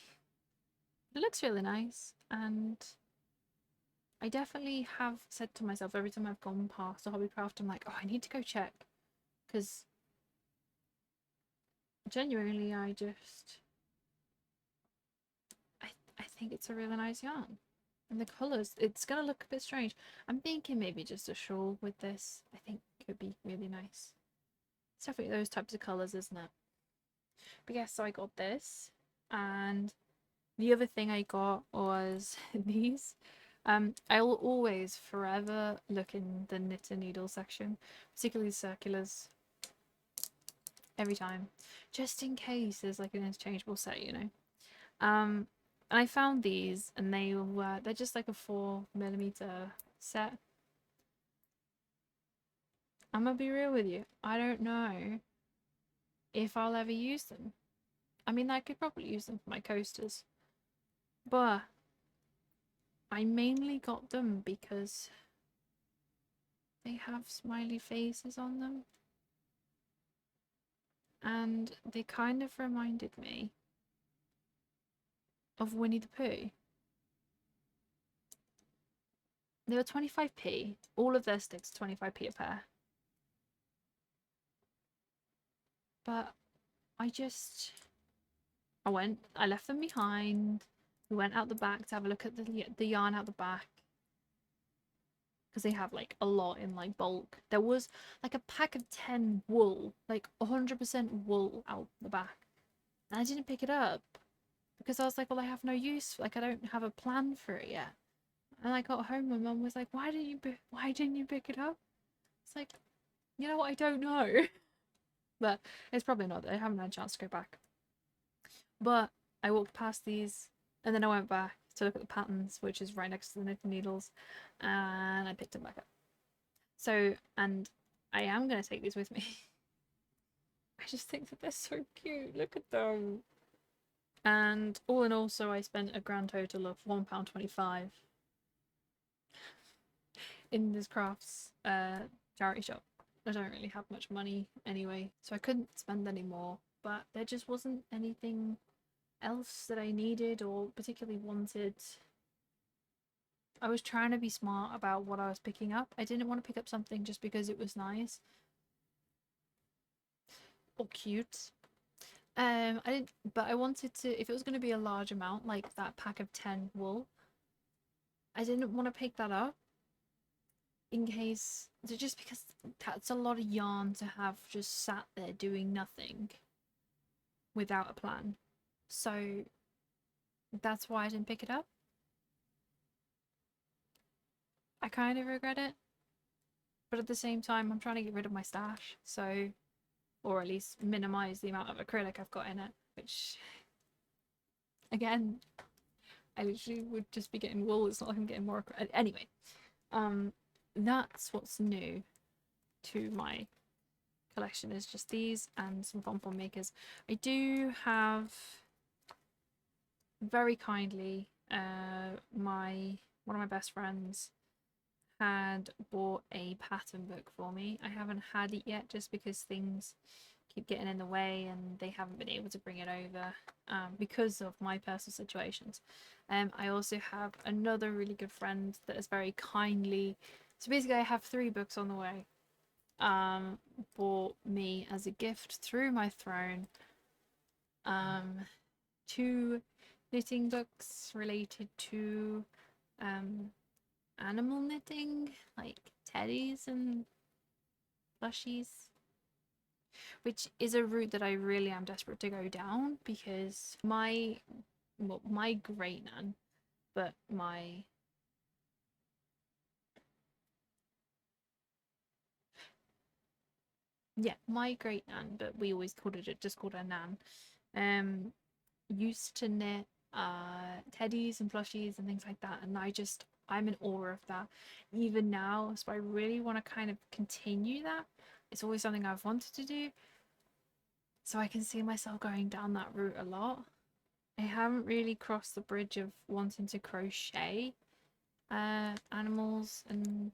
It looks really nice, and I definitely have said to myself every time I've gone past a Hobbycraft, I'm like, oh, I need to go check, because genuinely I think it's a really nice yarn. And the colours, it's going to look a bit strange. I'm thinking maybe just a shawl with this. I think it could be really nice. It's definitely those types of colours, isn't it? But yeah, so I got this. And the other thing I got was these. I'll always forever look in the knit and needle section, particularly circulars, every time, just in case there's like an interchangeable set, you know. And I found these, and they're just like a 4mm set. I'm gonna be real with you, I don't know if I'll ever use them. I mean, I could probably use them for my coasters, but I mainly got them because they have smiley faces on them, and they kind of reminded me of Winnie the Pooh. They were 25p. All of their sticks 25p a pair. But I left them behind. We went out the back to have a look at the yarn out the back, because they have like a lot in like bulk. There was like a pack of 10 wool, like 100% wool out the back, and I didn't pick it up because I was like, well, I have no use, like I don't have a plan for it yet. And I got home, my mum was like, why didn't you pick it up? It's like, you know what, I don't know. But it's probably not. I haven't had a chance to go back. But I walked past these, and then I went back to look at the patterns, which is right next to the knitting needles, and I picked them back up. So, and I am going to take these with me. I just think that they're so cute. Look at them. And all in all, so I spent a grand total of £1.25 in this crafts charity shop. I don't really have much money anyway, so I couldn't spend any more, but there just wasn't anything else that I needed or particularly wanted. I was trying to be smart about what I was picking up. I didn't want to pick up something just because it was nice or cute. But I wanted to, if it was going to be a large amount, like that pack of 10 wool, I didn't want to pick that up in case, just because that's a lot of yarn to have just sat there doing nothing without a plan. So that's why I didn't pick it up. I kind of regret it, but at the same time, I'm trying to get rid of my stash, so or at least minimize the amount of acrylic I've got in it, which again, I literally would just be getting wool. It's not like I'm getting more anyway. That's what's new to my collection, is just these and some pom-pom makers. I do have, very kindly, one of my best friends had bought a pattern book for me. I haven't had it yet just because things keep getting in the way and they haven't been able to bring it over because of my personal situations. I also have another really good friend that is very kindly, so basically I have 3 books on the way, bought me as a gift through my throne, 2 knitting books related to animal knitting, like teddies and plushies, which is a route that I really am desperate to go down, because my great nan, but my great nan, but we always called it, just called her nan, used to knit teddies and plushies and things like that, and I'm in awe of that even now. So I really want to kind of continue that. It's always something I've wanted to do, so I can see myself going down that route a lot. I haven't really crossed the bridge of wanting to crochet animals and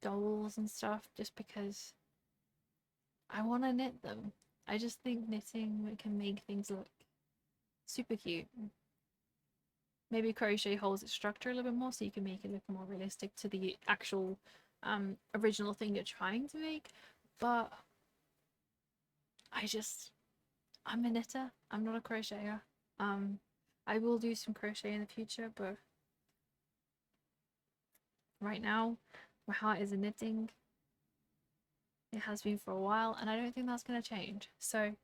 dolls and stuff, just because I want to knit them. I just think knitting can make things look super cute. Maybe crochet holds its structure a little bit more, so you can make it look more realistic to the actual original thing you're trying to make. But I'm a knitter. I'm not a crocheter. I will do some crochet in the future, but right now my heart is in knitting. It has been for a while, and I don't think that's going to change. So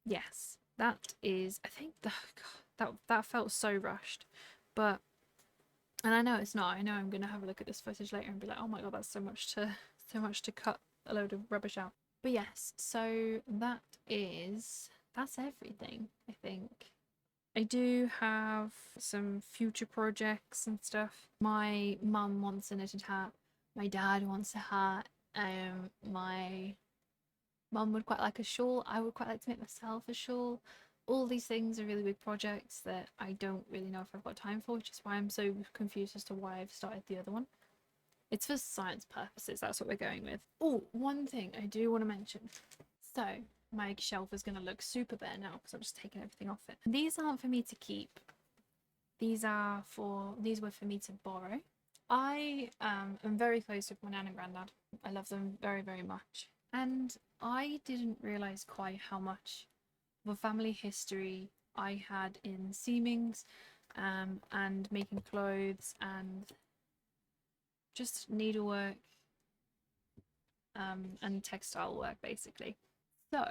yes, that is, I think, that felt so rushed, but, and I know it's not. I know I'm going to have a look at this footage later and be like, oh my god, that's so much to cut a load of rubbish out. But yes, so that's everything, I think. I do have some future projects and stuff. My mum wants a knitted hat. My dad wants a hat. My mum would quite like a shawl. I would quite like to make myself a shawl. All these things are really big projects that I don't really know if I've got time for, which is why I'm so confused as to why I've started the other one. It's for science purposes, that's what we're going with. Oh, one thing I do want to mention. So, my shelf is going to look super bare now because I'm just taking everything off it. These aren't for me to keep. These were for me to borrow. I am very close with my nan and granddad. I love them very, very much. And I didn't realise quite how much of a family history I had in seamings, and making clothes and just needlework, and textile work, basically. So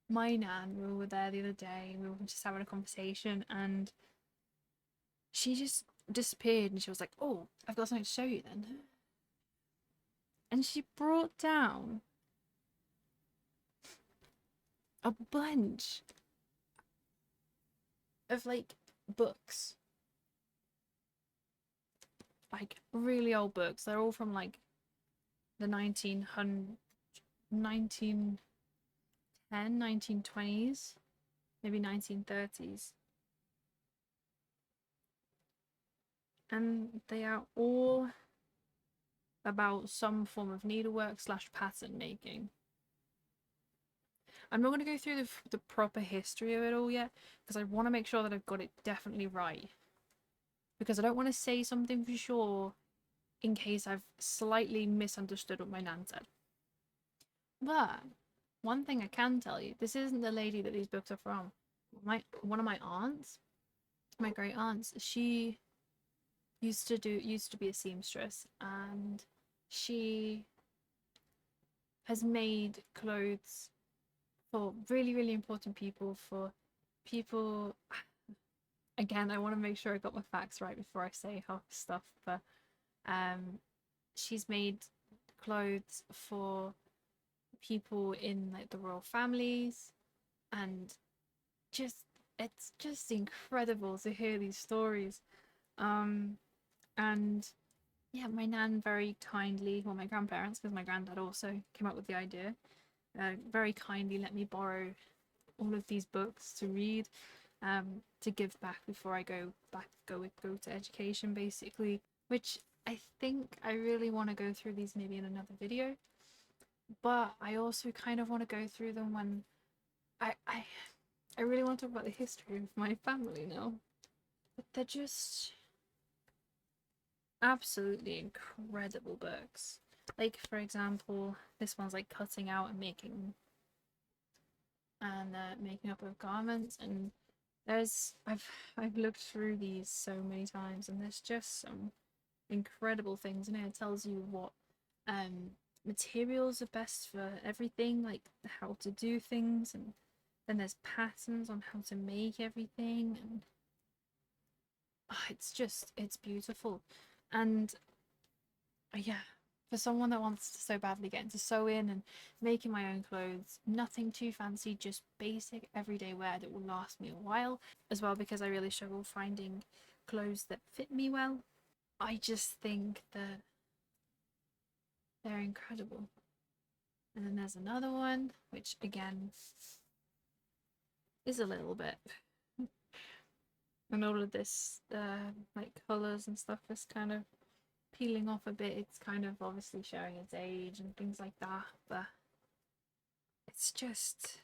my nan, we were there the other day and we were just having a conversation, and she just disappeared, and she was like, oh, I've got something to show you then. And she brought down a bunch of like books, like really old books. They're all from like the 1920s, maybe 1930s. And they are all about some form of needlework / pattern making. I'm not going to go through the proper history of it all yet, because I want to make sure that I've got it definitely right. Because I don't want to say something for sure in case I've slightly misunderstood what my nan said. But one thing I can tell you, this isn't the lady that these books are from. One of my aunts, my great aunts, she used to be a seamstress, and she has made clothes for really, really important people, for people. Again, I want to make sure I got my facts right before I say half stuff, but she's made clothes for people in like the royal families, and just it's just incredible to hear these stories. Um, and yeah, my nan very kindly, well, my grandparents, because my granddad also came up with the idea, very kindly let me borrow all of these books to read, to give back before I go to education, basically. Which I think I really want to go through these maybe in another video, but I also kind of want to go through them when I I I really want to talk about the history of my family now. But they're just absolutely incredible books. Like, for example, this one's like cutting out and making up of garments, and there's I've looked through these so many times, and there's just some incredible things in it. It tells you what materials are best for everything, like how to do things, and then there's patterns on how to make everything, and it's beautiful. And yeah, for someone that wants to so badly get into sewing and making my own clothes, nothing too fancy, just basic everyday wear that will last me a while, as well, because I really struggle finding clothes that fit me well. I just think that they're incredible. And then there's another one, which again is a little bit, and all of this like colours and stuff is kind of peeling off a bit. It's kind of obviously showing its age and things like that, but it's just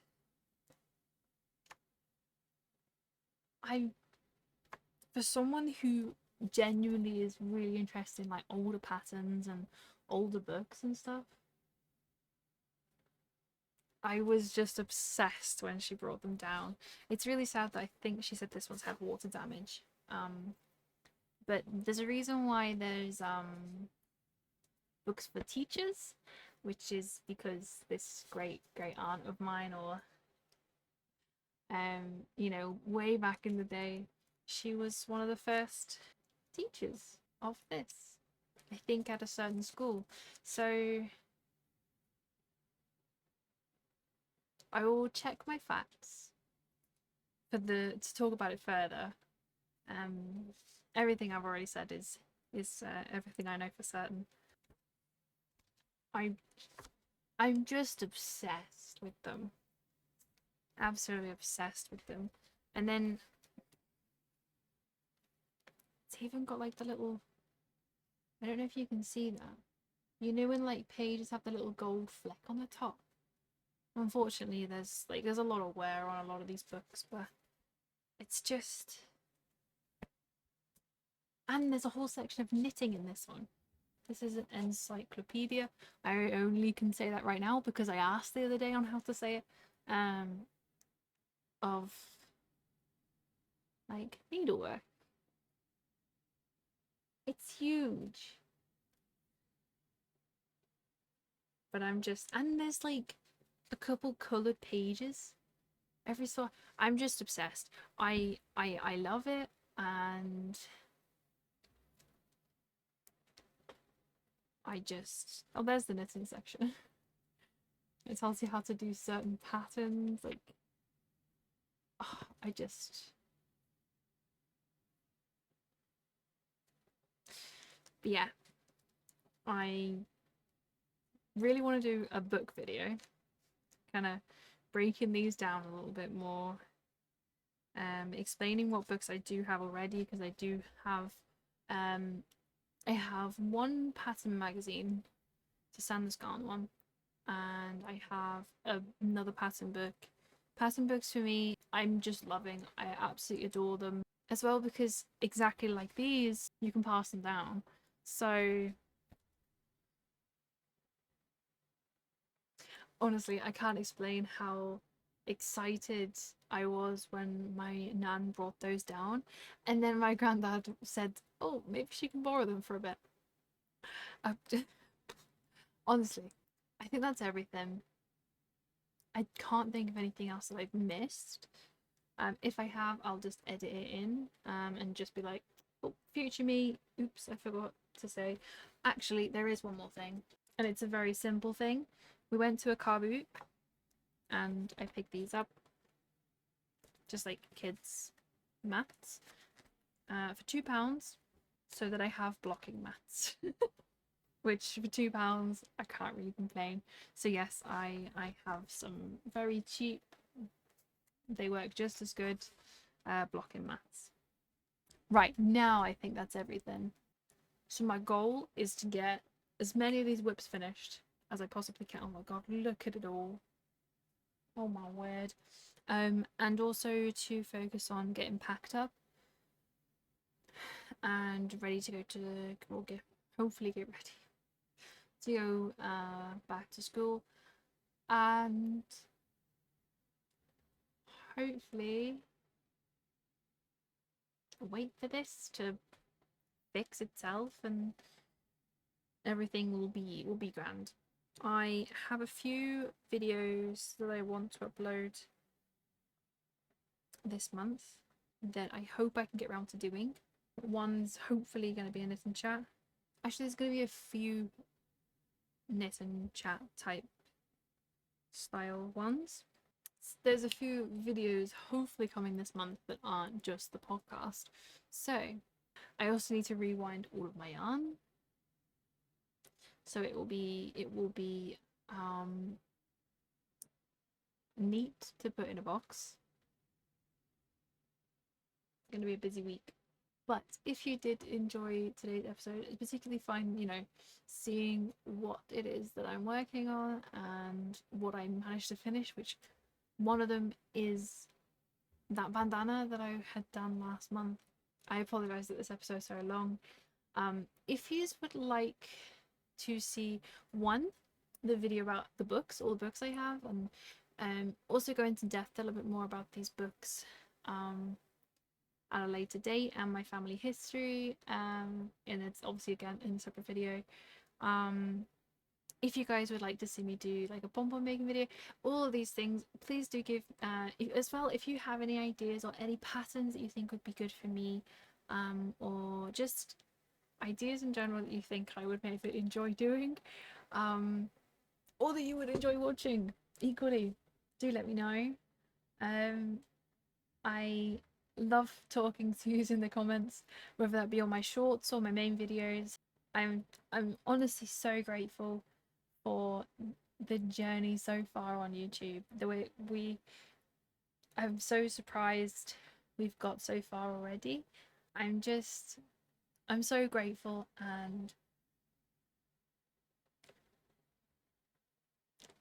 I for someone who genuinely is really interested in like older patterns and older books and stuff, I was just obsessed when she brought them down. It's really sad that I think she said this one's had water damage. But there's a reason why there's books for teachers, which is because this great aunt of mine, or way back in the day, she was one of the first teachers of this, I think, at a certain school. So I will check my facts to talk about it further. Everything I've already said is everything I know for certain. I I'm just obsessed with them. Absolutely obsessed with them. And then it's even got like the little, I don't know if you can see that. You know when like pages have the little gold fleck on the top? Unfortunately, there's a lot of wear on a lot of these books, but it's just, and there's a whole section of knitting in this one. This is an encyclopedia. I only can say that right now because I asked the other day on how to say it. Of like needlework. It's huge. But and there's like a couple colored pages every so. I'm just obsessed. I love it, and oh, there's the knitting section. It tells you how to do certain patterns, like oh, but yeah, I really want to do a book video, kind of breaking these down a little bit more, explaining what books I do have already, because I do have I have one pattern magazine, to Sanders Garn one, and I have another pattern book. Pattern books for me, I'm just loving. I absolutely adore them as well, because exactly like these, you can pass them down. So honestly, I can't explain how excited I was when my nan brought those down, and then my granddad said, "Oh, maybe she can borrow them for a bit." Uh, honestly, I think that's everything. I can't think of anything else that I've missed. If I have, I'll just edit it in, and just be like, "Oh, future me, oops, I forgot to say." Actually, there is one more thing, and it's a very simple thing, We went to a car boot and I picked these up, just like kids mats, for £2, so that I have blocking mats. Which for £2 I can't really complain. So yes, I have some very cheap, they work just as good, blocking mats. Right, now I think that's everything. So my goal is to get as many of these whips finished as I possibly can. Oh my god, look at it all. Oh my word. And also to focus on getting packed up and ready to go to, or hopefully get ready to go back to school, and hopefully wait for this to fix itself and everything will be grand. I have a few videos that I want to upload this month that I hope I can get around to doing. One's hopefully going to be a knit and chat. Actually, there's going to be a few knit and chat type style ones. There's a few videos hopefully coming this month that aren't just the podcast. So I also need to rewind all of my yarn. So it will be neat to put in a box. It's going to be a busy week. But if you did enjoy today's episode, it's particularly fun, seeing what it is that I'm working on and what I managed to finish, which one of them is that bandana that I had done last month. I apologise that this episode is so long. If you would like to see the video about the books, all the books I have, and also go into depth a little bit more about these books at a later date, and my family history, and it's obviously again in a separate video. If you guys would like to see me do like a pom-pom making video, all of these things, please do give as well, if you have any ideas or any patterns that you think would be good for me, or just ideas in general that you think I would maybe enjoy doing, or that you would enjoy watching equally, do let me know. I love talking to you in the comments, whether that be on my shorts or my main videos. I'm honestly so grateful for the journey so far on YouTube. I'm so surprised we've got so far already. I'm so grateful, and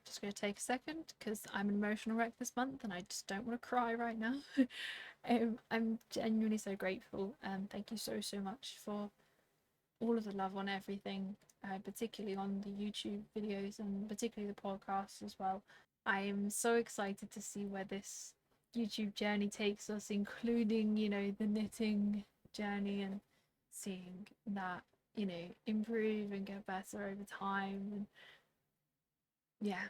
just going to take a second because I'm an emotional wreck this month and I just don't want to cry right now. I'm genuinely so grateful, and thank you so much for all of the love on everything, particularly on the YouTube videos and particularly the podcast as well. I am so excited to see where this YouTube journey takes us, including, the knitting journey, and seeing that, improve and get better over time. And yeah,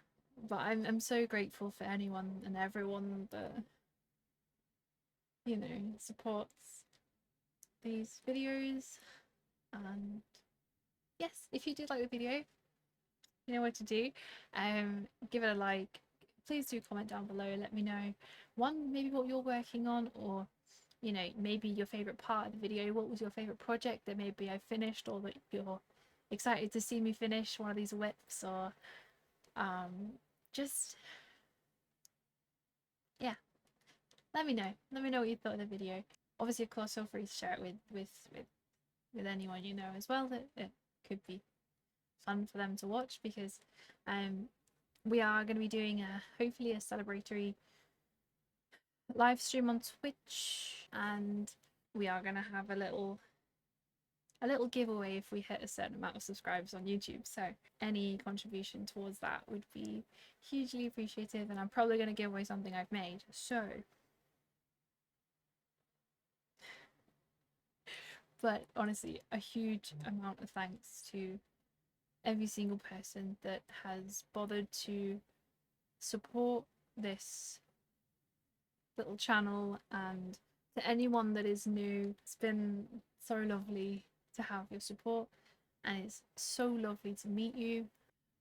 but I'm so grateful for anyone and everyone that, supports these videos. And yes, if you did like the video, you know what to do. Give it a like. Please do comment down below, let me know maybe what you're working on, or maybe your favorite part of the video. What was your favorite project that maybe I finished, or that you're excited to see me finish one of these whips, or just yeah, let me know what you thought of the video. Obviously, of course, feel free to share it with anyone you know as well, that it could be fun for them to watch, because we are going to be doing hopefully a celebratory live stream on Twitch, and we are going to have a little giveaway if we hit a certain amount of subscribers on YouTube. So any contribution towards that would be hugely appreciated, and I'm probably going to give away something I've made. So but honestly, a huge amount of thanks to every single person that has bothered to support this little channel, and to anyone that is new. It's been so lovely to have your support, and it's so lovely to meet you.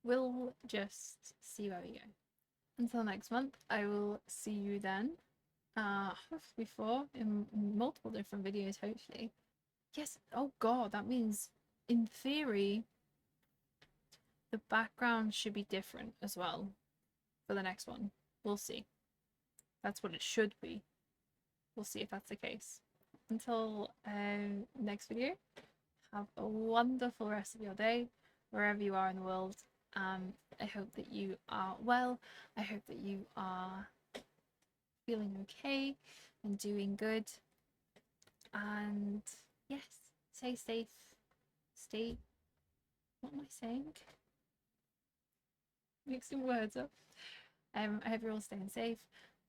we'll just see where we go. Until next month, I will see you then. Before in multiple different videos, hopefully. Yes, oh god, that means in theory the background should be different as well for the next one. We'll see. That's what it should be. We'll see if that's the case. Until next video, have a wonderful rest of your day wherever you are in the world. I hope that you are well. I hope that you are feeling okay and doing good. And yes, stay safe. Stay. What am I saying? Mixing words up. I hope you're all staying safe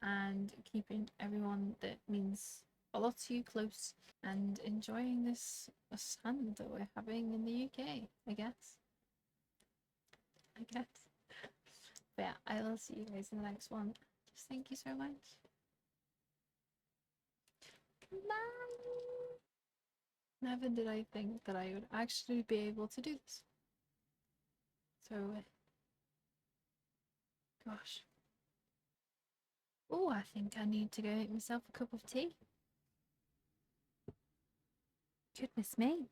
and keeping everyone that means a lot to you close and enjoying this sun that we're having in the UK, I guess. But yeah, I will see you guys in the next one. Just thank you so much. Bye. Never did I think that I would actually be able to do this. So, gosh. Oh, I think I need to go make myself a cup of tea. Goodness me.